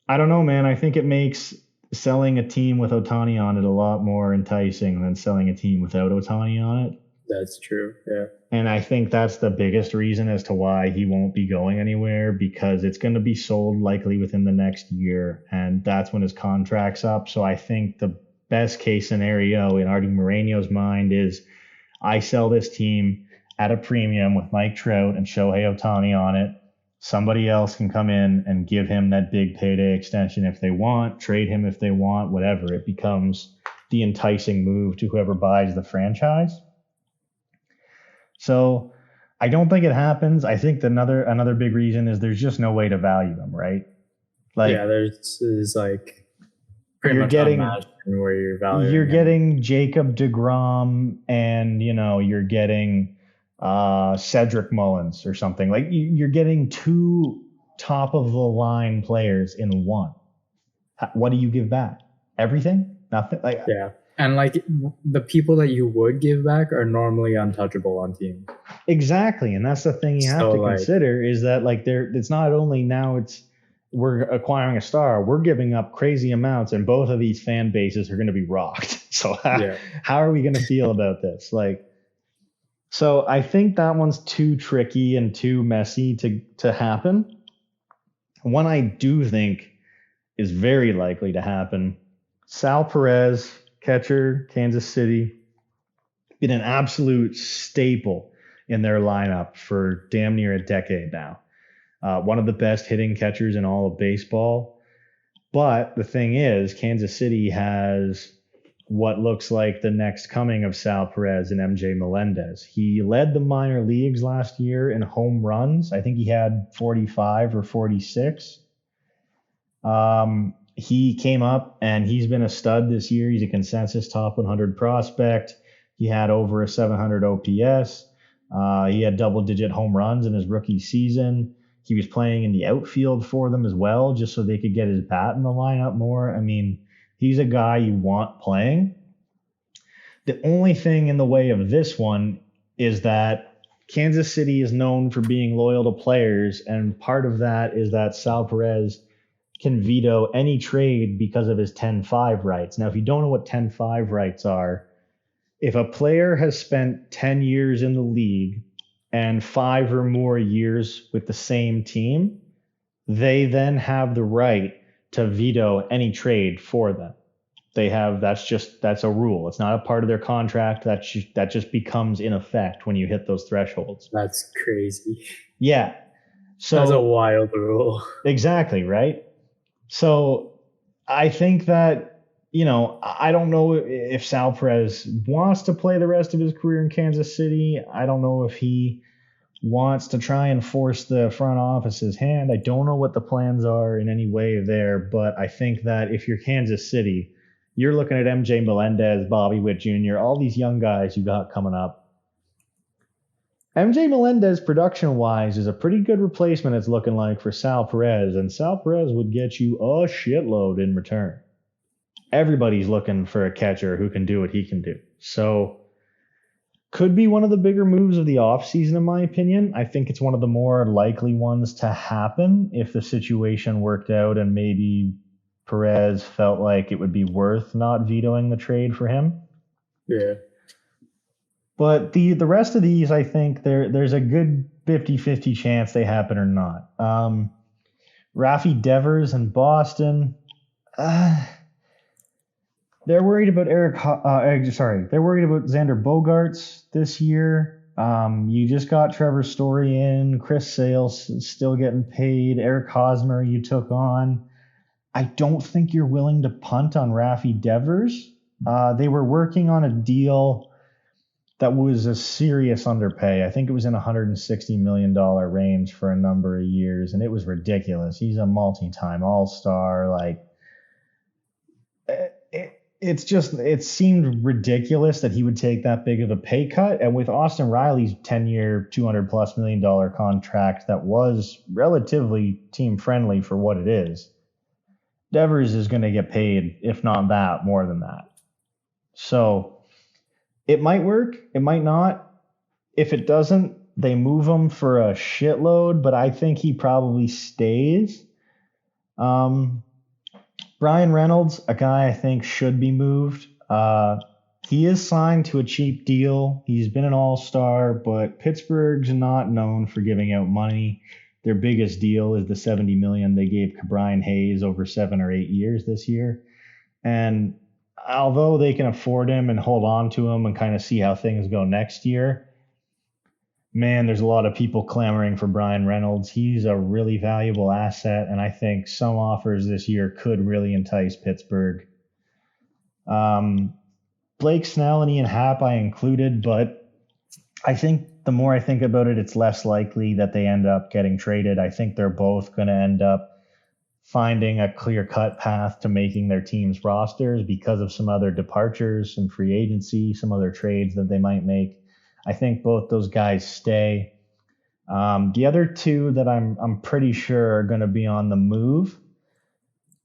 I don't know, man. I think it makes selling a team with Ohtani on it a lot more enticing than selling a team without Ohtani on it. That's true, yeah. And I think that's the biggest reason as to why he won't be going anywhere, because it's going to be sold likely within the next year, and that's when his contract's up. So I think the best case scenario in Artie Moreno's mind is I sell this team at a premium with Mike Trout and Shohei Ohtani on it. Somebody else can come in and give him that big payday extension if they want, trade him if they want, whatever. It becomes the enticing move to whoever buys the franchise. So I don't think it happens. I think another big reason is there's just no way to value them, right? There's like pretty you're much getting where you're valuing. You're getting Jacob deGrom, and you're getting Cedric Mullins or something. Like you're getting 2 top of the line players in one. What do you give back? Everything? Nothing? Yeah. And like the people that you would give back are normally untouchable on teams. Exactly. And that's the thing you have to consider is that it's not only now we're acquiring a star, we're giving up crazy amounts, and both of these fan bases are going to be rocked. So how are we going to feel about this? So I think that one's too tricky and too messy to happen. One I do think is very likely to happen. Sal Perez, catcher, Kansas City. been an absolute staple in their lineup for damn near a decade now. One of the best hitting catchers in all of baseball. But the thing is, Kansas City has what looks like the next coming of Sal Perez and MJ Melendez. He led the minor leagues last year in home runs. I think he had 45 or 46. He came up and he's been a stud this year. He's a consensus top 100 prospect. He had over a 700 OPS. He had double-digit home runs in his rookie season. He was playing in the outfield for them as well, just so they could get his bat in the lineup more. I mean, he's a guy you want playing. The only thing in the way of this one is that Kansas City is known for being loyal to players, and part of that is that Sal Perez can veto any trade because of his 10-5 rights. Now, if you don't know what 10-5 rights are, if a player has spent 10 years in the league and 5 or more years with the same team, they then have the right to veto any trade for them. That's a rule. It's not a part of their contract. That just becomes in effect when you hit those thresholds. That's crazy. Yeah. So that's a wild rule. Exactly, right? So I think that, I don't know if Sal Perez wants to play the rest of his career in Kansas City. I don't know if he wants to try and force the front office's hand. I don't know what the plans are in any way there, but I think that if you're Kansas City, you're looking at MJ Melendez, Bobby Witt Jr., all these young guys you got coming up. MJ Melendez, production-wise, is a pretty good replacement, it's looking like, for Sal Perez, and Sal Perez would get you a shitload in return. Everybody's looking for a catcher who can do what he can do. So, could be one of the bigger moves of the offseason, in my opinion. I think it's one of the more likely ones to happen if the situation worked out and maybe Perez felt like it would be worth not vetoing the trade for him. Yeah. But the rest of these, I think there's a good 50-50 chance they happen or not. Rafi Devers in Boston. They're worried about they're worried about Xander Bogaerts this year. You just got Trevor Story in. Chris Sale's still getting paid. Eric Hosmer you took on. I don't think you're willing to punt on Rafi Devers. They were working on a deal that was a serious underpay. I think it was in $160 million range for a number of years, and it was ridiculous. He's a multi-time all-star. It seemed ridiculous that he would take that big of a pay cut. And with Austin Riley's 10-year, $200+ million contract that was relatively team-friendly for what it is, Devers is going to get paid, if not that, more than that. So it might work. It might not. If it doesn't, they move him for a shitload, but I think he probably stays. Brian Reynolds, a guy I think should be moved. He is signed to a cheap deal. He's been an all-star, but Pittsburgh's not known for giving out money. Their biggest deal is the $70 million they gave Brian Hayes over 7 or 8 years this year. And although they can afford him and hold on to him and kind of see how things go next year, man, there's a lot of people clamoring for Brian Reynolds. He's a really valuable asset, and I think some offers this year could really entice Pittsburgh. Blake Snell and Ian Happ I included, but I think the more I think about it, it's less likely that they end up getting traded. I think they're both going to end up finding a clear-cut path to making their team's rosters because of some other departures and free agency, some other trades that they might make. I think both those guys stay. The other two that I'm pretty sure are going to be on the move,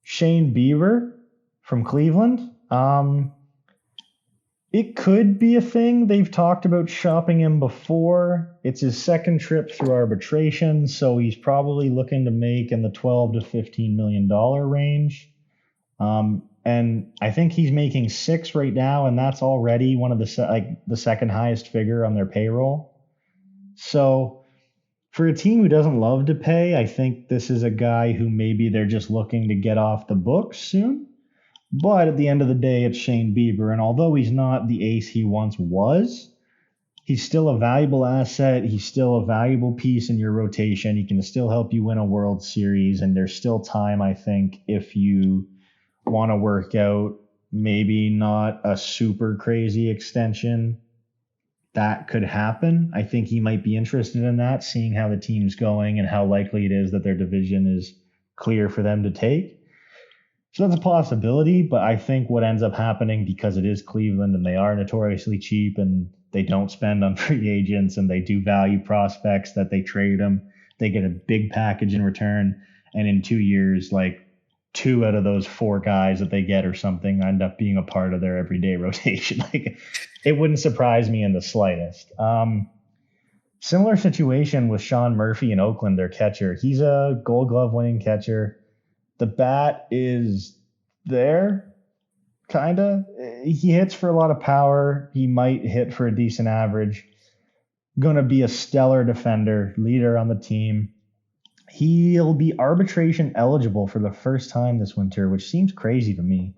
Shane Bieber from Cleveland. It could be a thing. They've talked about shopping him before. It's his second trip through arbitration, so he's probably looking to make in the $12 to $15 million range. And I think he's making 6 right now, and that's already one of the second highest figure on their payroll. So for a team who doesn't love to pay, I think this is a guy who maybe they're just looking to get off the books soon. But at the end of the day, it's Shane Bieber. And although he's not the ace he once was, he's still a valuable asset. He's still a valuable piece in your rotation. He can still help you win a World Series. And there's still time, I think, if you want to work out maybe not a super crazy extension, that could happen. I think he might be interested in that, seeing how the team's going and how likely it is that their division is clear for them to take. So that's a possibility, but I think what ends up happening, because it is Cleveland and they are notoriously cheap and they don't spend on free agents and they do value prospects that they trade them, they get a big package in return. And in 2 years, like 2 out of those 4 guys that they get or something end up being a part of their everyday rotation. Like, it wouldn't surprise me in the slightest. Similar situation with Sean Murphy in Oakland, their catcher. He's a Gold Glove winning catcher. The bat is there, kind of. He hits for a lot of power. He might hit for a decent average. Going to be a stellar defender, leader on the team. He'll be arbitration eligible for the first time this winter, which seems crazy to me.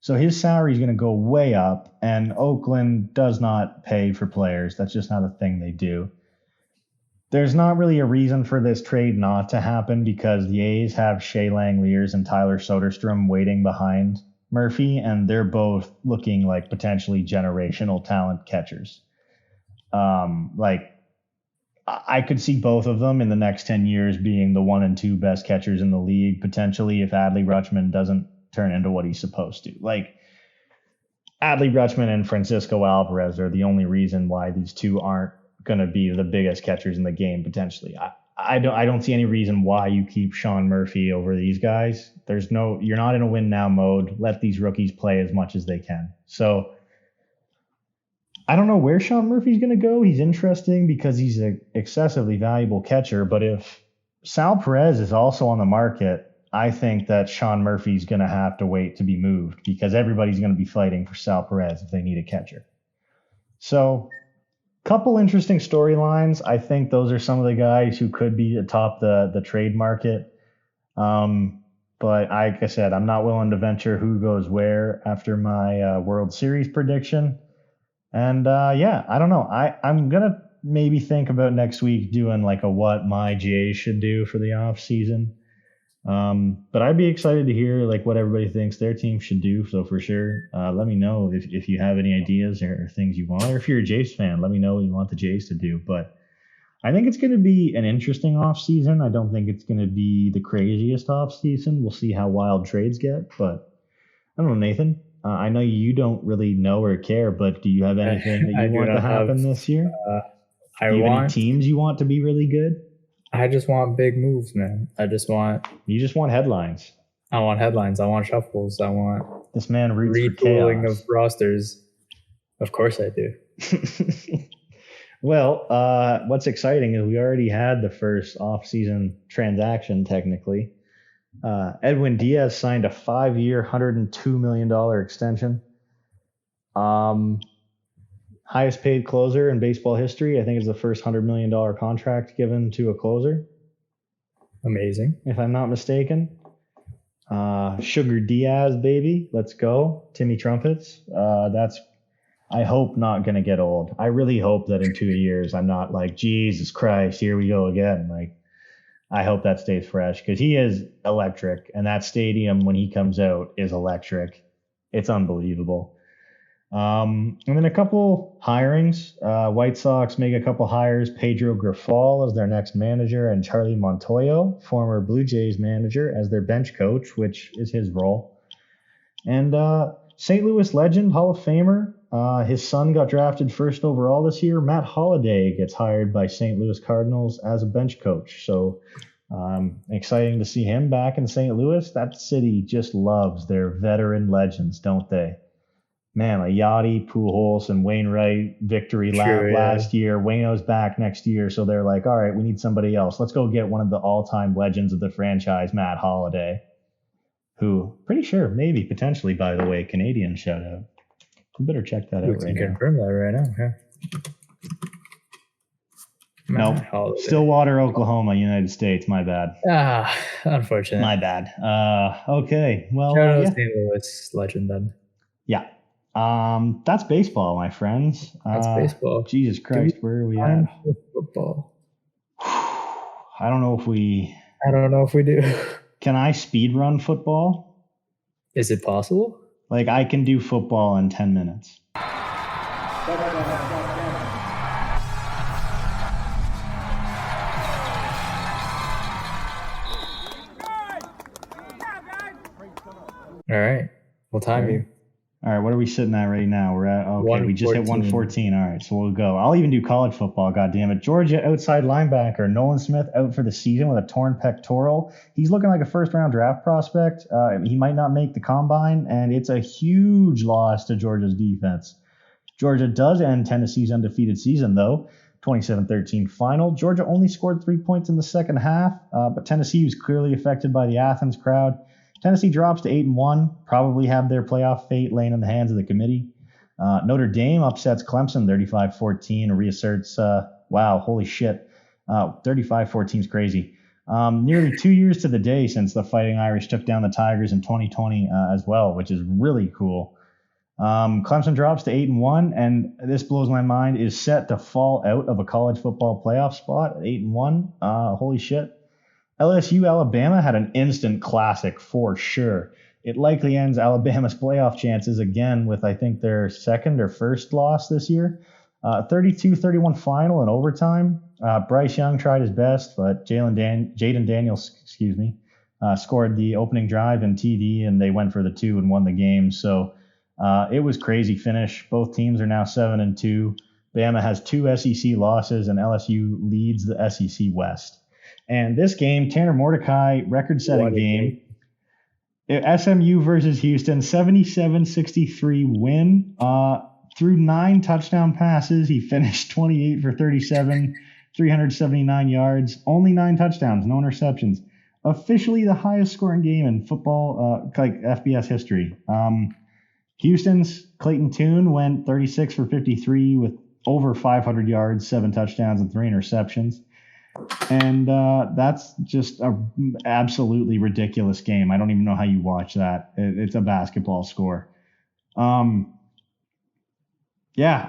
So his salary is going to go way up, and Oakland does not pay for players. That's just not a thing they do. There's not really a reason for this trade not to happen because the A's have Shea Langeliers and Tyler Soderstrom waiting behind Murphy, and they're both looking like potentially generational talent catchers. I could see both of them in the next 10 years being the 1 and 2 best catchers in the league, potentially if Adley Rutschman doesn't turn into what he's supposed to. Like, Adley Rutschman and Francisco Alvarez are the only reason why these two aren't going to be the biggest catchers in the game potentially. I don't see any reason why you keep Sean Murphy over these guys. You're not in a win now mode. Let these rookies play as much as they can. So I don't know where Sean Murphy's going to go. He's interesting because he's an excessively valuable catcher. But if Sal Perez is also on the market, I think that Sean Murphy's going to have to wait to be moved because everybody's going to be fighting for Sal Perez if they need a catcher. So, couple interesting storylines. I think those are some of the guys who could be atop the trade market. But like I said, I'm not willing to venture who goes where after my World Series prediction. And I don't know. I'm going to maybe think about next week doing like a what my Jays should do for the off season. But I'd be excited to hear like what everybody thinks their team should do. So for sure, let me know if you have any ideas or things you want, or if you're a Jays fan, let me know what you want the Jays to do. But I think it's going to be an interesting off season. I don't think it's going to be the craziest off season. We'll see how wild trades get, but I don't know, Nathan. I know you don't really know or care, but do you have anything that you want to happen this year? Do you have any teams you want to be really good? I just want big moves, man. You just want headlines. I want headlines. I want shuffles. I want this man roots retooling of rosters. Of course I do. Well, what's exciting is we already had the first off-season transaction technically. Edwin Diaz signed a 5-year, $102 million extension. Highest paid closer in baseball history. I think it's the first $100 million contract given to a closer. Amazing. If I'm not mistaken. Sugar Diaz, baby. Let's go. Timmy Trumpets. That's, I hope, not going to get old. I really hope that in 2 years I'm not like, Jesus Christ, here we go again. Like, I hope that stays fresh because he is electric. And that stadium, when he comes out, is electric. It's unbelievable. And then a couple hirings. White Sox make a couple hires. Pedro Grifol as their next manager and Charlie Montoyo, former Blue Jays manager, as their bench coach, which is his role. And St. Louis legend, Hall of Famer. His son got drafted first overall this year. Matt Holliday gets hired by St. Louis Cardinals as a bench coach. So exciting to see him back in St. Louis. That city just loves their veteran legends, don't they? Man, like Yachty, Pujols, and Wainwright victory lap last year. Waino's back next year, so they're like, all right, we need somebody else. Let's go get one of the all-time legends of the franchise, Matt Holliday, who, pretty sure, maybe, potentially, by the way, Canadian shout-out. We better check that out right now. Confirm that right now, yeah. Nope. Holiday. Stillwater, Oklahoma, United States. My bad. Unfortunate. My bad. Okay. Well, Shout out yeah. St. Louis legend then. Yeah. That's baseball, my friends. That's baseball. Jesus Christ, where are we at? Football. I don't know if we do. can I speed run football? Is it possible? Like I can do football in 10 minutes. All right. We'll time you. All right, what are we sitting at right now? We're at we just hit 114. All right, so we'll go. I'll even do college football. God damn it, Georgia outside linebacker Nolan Smith out for the season with a torn pectoral. He's looking like a first-round draft prospect. He might not make the combine, and it's a huge loss to Georgia's defense. Georgia does end Tennessee's undefeated season though, 27-13 final. Georgia only scored 3 points in the second half, but Tennessee was clearly affected by the Athens crowd. Tennessee drops to 8-1, probably have their playoff fate laying in the hands of the committee. Notre Dame upsets Clemson 35-14, reasserts, wow, holy shit, 35-14 is crazy. Nearly 2 years to the day since the Fighting Irish took down the Tigers in 2020 as well, which is really cool. Clemson drops to 8-1, and this blows my mind, is set to fall out of a college football playoff spot at 8-1. Holy shit. LSU Alabama had an instant classic for sure. It likely ends Alabama's playoff chances again with, I think, their second or first loss this year. 32-31 final in overtime. Bryce Young tried his best, but Jaden Daniels, scored the opening drive in TD, and they went for the 2 and won the game. So it was crazy finish. Both teams are now 7-2. Bama has 2 SEC losses, and LSU leads the SEC West. And this game, Tanner Mordecai, record-setting game. SMU versus Houston, 77-63 win. Through 9 touchdown passes, he finished 28 for 37, 379 yards. Only 9 touchdowns, no interceptions. Officially the highest scoring game in football, FBS history. Houston's Clayton Tune went 36 for 53 with over 500 yards, 7 touchdowns, and 3 interceptions. And that's just an absolutely ridiculous game. I don't even know how you watch that. It's a basketball score. Yeah,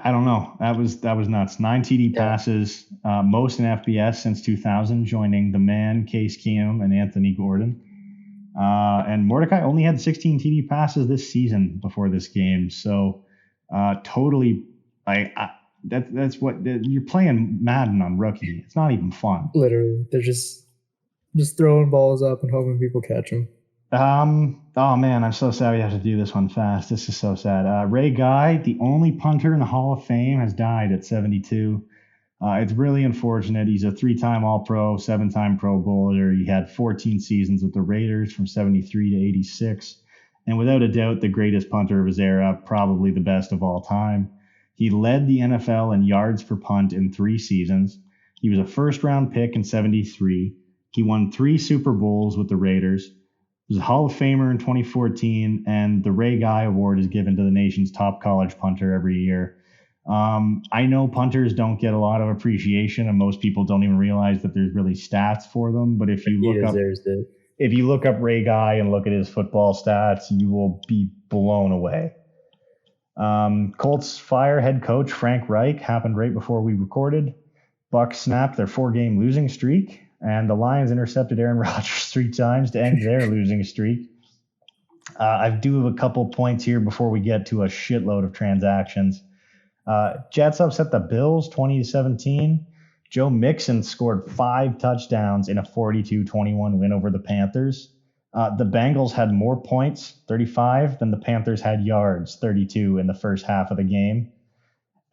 I don't know. That was nuts. 9 TD passes, most in FBS since 2000, joining the man, Case Keenum, and Anthony Gordon. And Mordecai only had 16 TD passes this season before this game. So totally, that's what you're playing Madden on rookie. It's not even fun. Literally, they're just throwing balls up and hoping people catch them. Oh man, I'm so sad we have to do this one fast. This is so sad. Ray Guy, the only punter in the Hall of Fame, has died at 72. It's really unfortunate. He's a 3-time All-Pro, 7-time Pro Bowler. He had 14 seasons with the Raiders from 73 to 86. And without a doubt, the greatest punter of his era, probably the best of all time. He led the NFL in yards per punt in 3 seasons. He was a first-round pick in 73. He won 3 Super Bowls with the Raiders. He was a Hall of Famer in 2014, and the Ray Guy Award is given to the nation's top college punter every year. I know punters don't get a lot of appreciation, and most people don't even realize that there's really stats for them. But if you look up Ray Guy and look at his football stats, you will be blown away. Colts fire head coach Frank Reich happened right before we recorded. Bucks snapped their 4-game losing streak, and the Lions intercepted Aaron Rodgers 3 times to end their losing streak. I do have a couple points here before we get to a shitload of transactions. Jets upset the Bills 20-17. Joe Mixon scored 5 touchdowns in a 42-21 win over the Panthers. The Bengals had more points, 35, than the Panthers had yards, 32, in the first half of the game.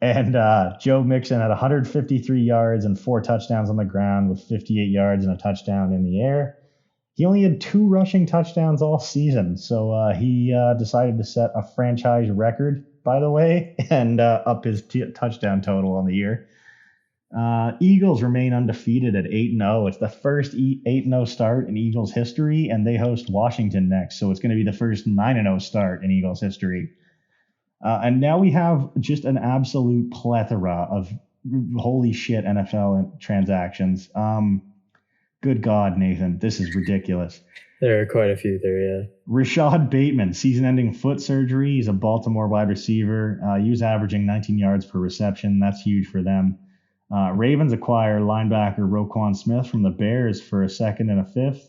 And Joe Mixon had 153 yards and 4 touchdowns on the ground with 58 yards and a touchdown in the air. He only had 2 rushing touchdowns all season, so he decided to set a franchise record, by the way, and up his touchdown total on the year. Eagles remain undefeated at 8-0. It's the first 8-0 start in Eagles history, and they host Washington next, so it's going to be the first 9-0 start in Eagles history. And now we have just an absolute plethora of holy shit NFL transactions. Good God, Nathan, this is ridiculous. There are quite a few there, yeah. Rashad Bateman, season-ending foot surgery. He's a Baltimore wide receiver. He was averaging 19 yards per reception. That's huge for them. Ravens acquire linebacker Roquan Smith from the Bears for a second and a fifth.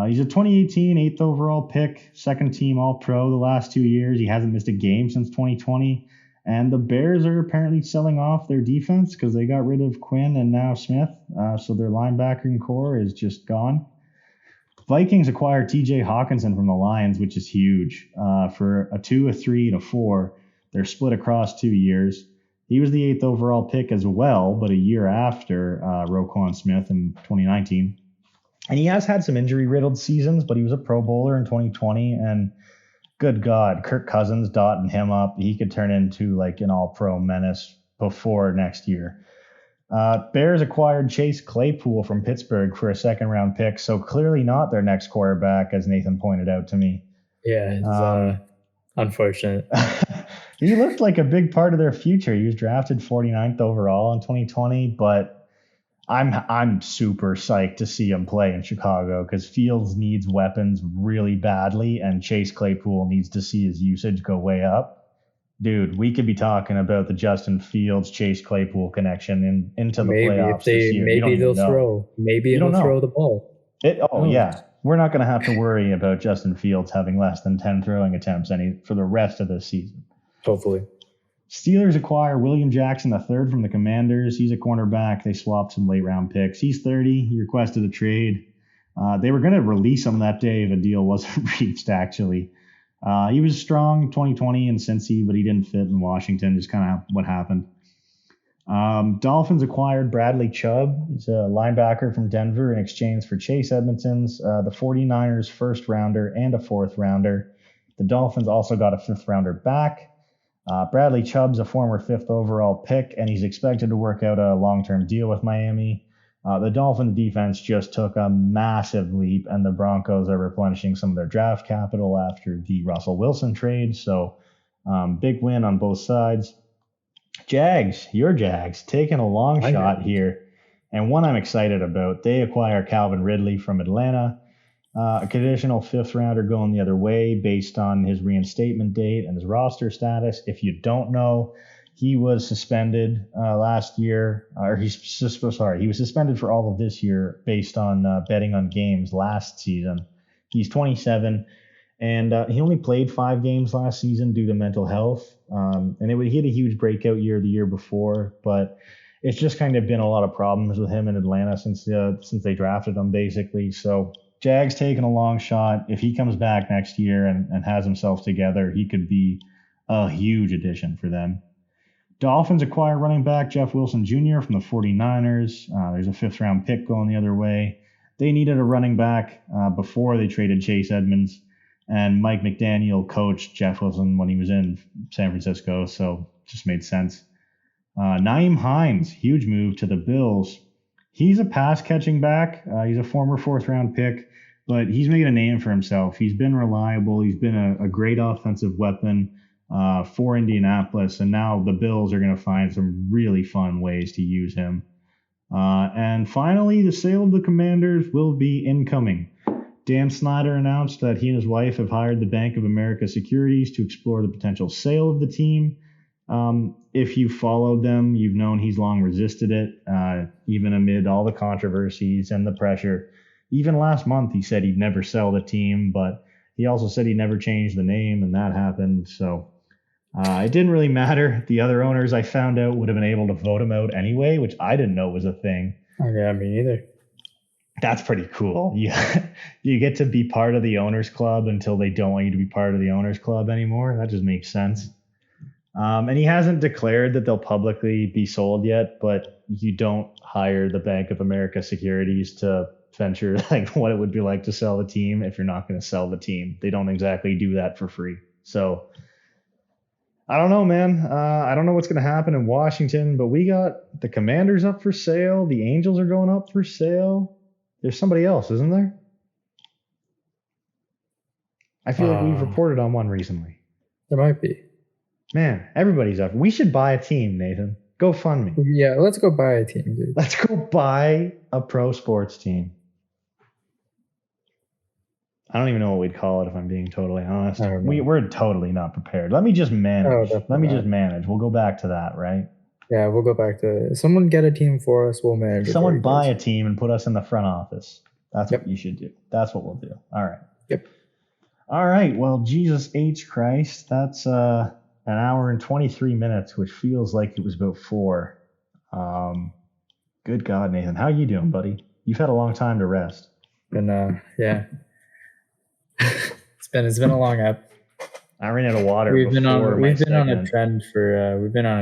He's a 2018 eighth overall pick, second team All-Pro the last 2 years. He hasn't missed a game since 2020. And the Bears are apparently selling off their defense because they got rid of Quinn and now Smith. So their linebacking core is just gone. Vikings acquired TJ Hawkinson from the Lions, which is huge. For a 2, a 3, and a 4. They're split across 2 years. He was the eighth overall pick as well, but a year after Roquan Smith in 2019. And he has had some injury-riddled seasons, but he was a Pro Bowler in 2020. And good God, Kirk Cousins dotting him up. He could turn into like an all-pro menace before next year. Bears acquired Chase Claypool from Pittsburgh for a second-round pick, so clearly not their next quarterback, as Nathan pointed out to me. Yeah, it's unfortunate. He looked like a big part of their future. He was drafted 49th overall in 2020, but I'm super psyched to see him play in Chicago because Fields needs weapons really badly, and Chase Claypool needs to see his usage go way up. Dude, we could be talking about the Justin Fields Chase Claypool connection into the playoffs this year. Maybe they'll throw. Maybe they'll throw the ball. Yeah. We're not going to have to worry about Justin Fields having less than 10 throwing attempts for the rest of the season. Hopefully. Steelers acquire William Jackson III from the Commanders. He's a cornerback. They swapped some late round picks. He's 30. He requested a trade. They were going to release him that day if a deal wasn't reached, actually. He was strong 2020 in Cincy, but he didn't fit in Washington. Just kind of what happened. Dolphins acquired Bradley Chubb. He's a linebacker from Denver in exchange for Chase Edmonton's, the 49ers first rounder and a fourth rounder. The Dolphins also got a fifth rounder back. Bradley Chubb's a former fifth overall pick, and he's expected to work out a long-term deal with Miami. The Dolphins defense just took a massive leap, and the Broncos are replenishing some of their draft capital after the Russell Wilson trade. So big win on both sides. Your Jags, taking a long shot here, and one I'm excited about. They acquire Calvin Ridley from Atlanta, a conditional fifth rounder going the other way based on his reinstatement date and his roster status. If you don't know, he was suspended last year, he was suspended for all of this year based on betting on games last season. He's 27. And he only played 5 games last season due to mental health. He had a huge breakout year the year before, but it's just kind of been a lot of problems with him in Atlanta since they drafted him, basically. So Jags taking a long shot. If he comes back next year and has himself together, he could be a huge addition for them. Dolphins acquire running back Jeff Wilson Jr. from the 49ers. There's a fifth-round pick going the other way. They needed a running back before they traded Chase Edmonds. And Mike McDaniel coached Jeff Wilson when he was in San Francisco, so it just made sense. Nyheim Hines, huge move to the Bills. He's a pass-catching back. He's a former fourth-round pick, but he's made a name for himself. He's been reliable. He's been a great offensive weapon for Indianapolis, and now the Bills are going to find some really fun ways to use him. And finally, the sale of the Commanders will be incoming. Dan Snyder announced that he and his wife have hired the Bank of America Securities to explore the potential sale of the team. If you've followed them, you've known he's long resisted it, even amid all the controversies and the pressure. Even last month, he said he'd never sell the team, but he also said he'd never change the name, and that happened. So it didn't really matter. The other owners, I found out, would have been able to vote him out anyway, which I didn't know was a thing. Yeah, me neither. That's pretty cool. You get to be part of the owners club until they don't want you to be part of the owners club anymore. That just makes sense. And he hasn't declared that they'll publicly be sold yet, but you don't hire the Bank of America Securities to venture like what it would be like to sell the team if you're not going to sell the team. They don't exactly do that for free. So I don't know, man. I don't know what's going to happen in Washington, but we got the Commanders up for sale. The Angels are going up for sale. There's somebody else, isn't there? I feel like we've reported on one recently. There might be. Man, everybody's up. We should buy a team, Nathan. Go fund me. Yeah, let's go buy a team, dude. Let's go buy a pro sports team. I don't even know what we'd call it if I'm being totally honest. I don't know. We're totally not prepared. Let me just manage. Let me just manage. We'll go back to that, right? Yeah, we'll go back to someone get a team for us. We'll manage. Someone buy a team and put us in the front office. That's what you should do. That's what we'll do. All right. Yep. All right. Well, Jesus H. Christ, that's an hour and 23 minutes, which feels like it was about 4. Good God, Nathan. How you doing, buddy? You've had a long time to rest. And yeah. It's been a long app. I ran out of water. We've been on a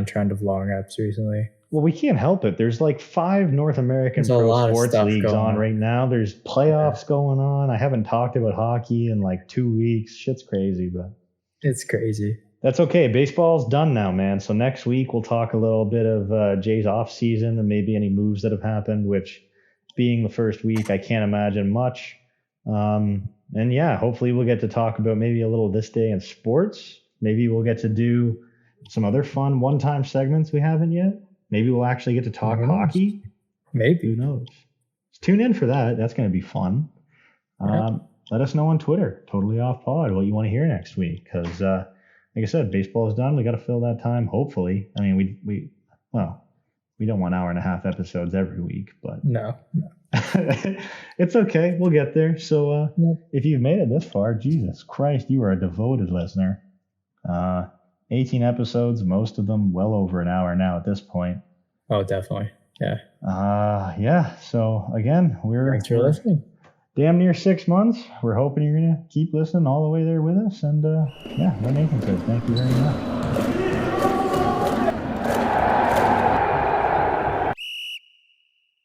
trend of long apps recently. Well, we can't help it. There's like 5 North American pro sports leagues on right now. There's playoffs going on. I haven't talked about hockey in like 2 weeks. Shit's crazy, but it's crazy. That's okay. Baseball's done now, man. So next week we'll talk a little bit of Jay's off season and maybe any moves that have happened, which being the first week, I can't imagine much. And yeah, hopefully we'll get to talk about maybe a little this day in sports. Maybe we'll get to do some other fun one-time segments we haven't yet. Maybe we'll actually get to talk hockey. Maybe. Who knows? Tune in for that. That's going to be fun. Let us know on Twitter, Totally Off Pod, what you want to hear next week. Because, like I said, baseball is done. We got to fill that time, hopefully. I mean, we don't want 1.5-hour episodes every week, but no. It's okay. We'll get there. So if you've made it this far, Jesus Christ, you are a devoted listener. 18 episodes, most of them well over an hour now at this point. Oh, definitely. Yeah. Yeah. So again, thanks for listening. Damn near 6 months. We're hoping you're going to keep listening all the way there with us. And yeah, like Nathan said, thank you very much.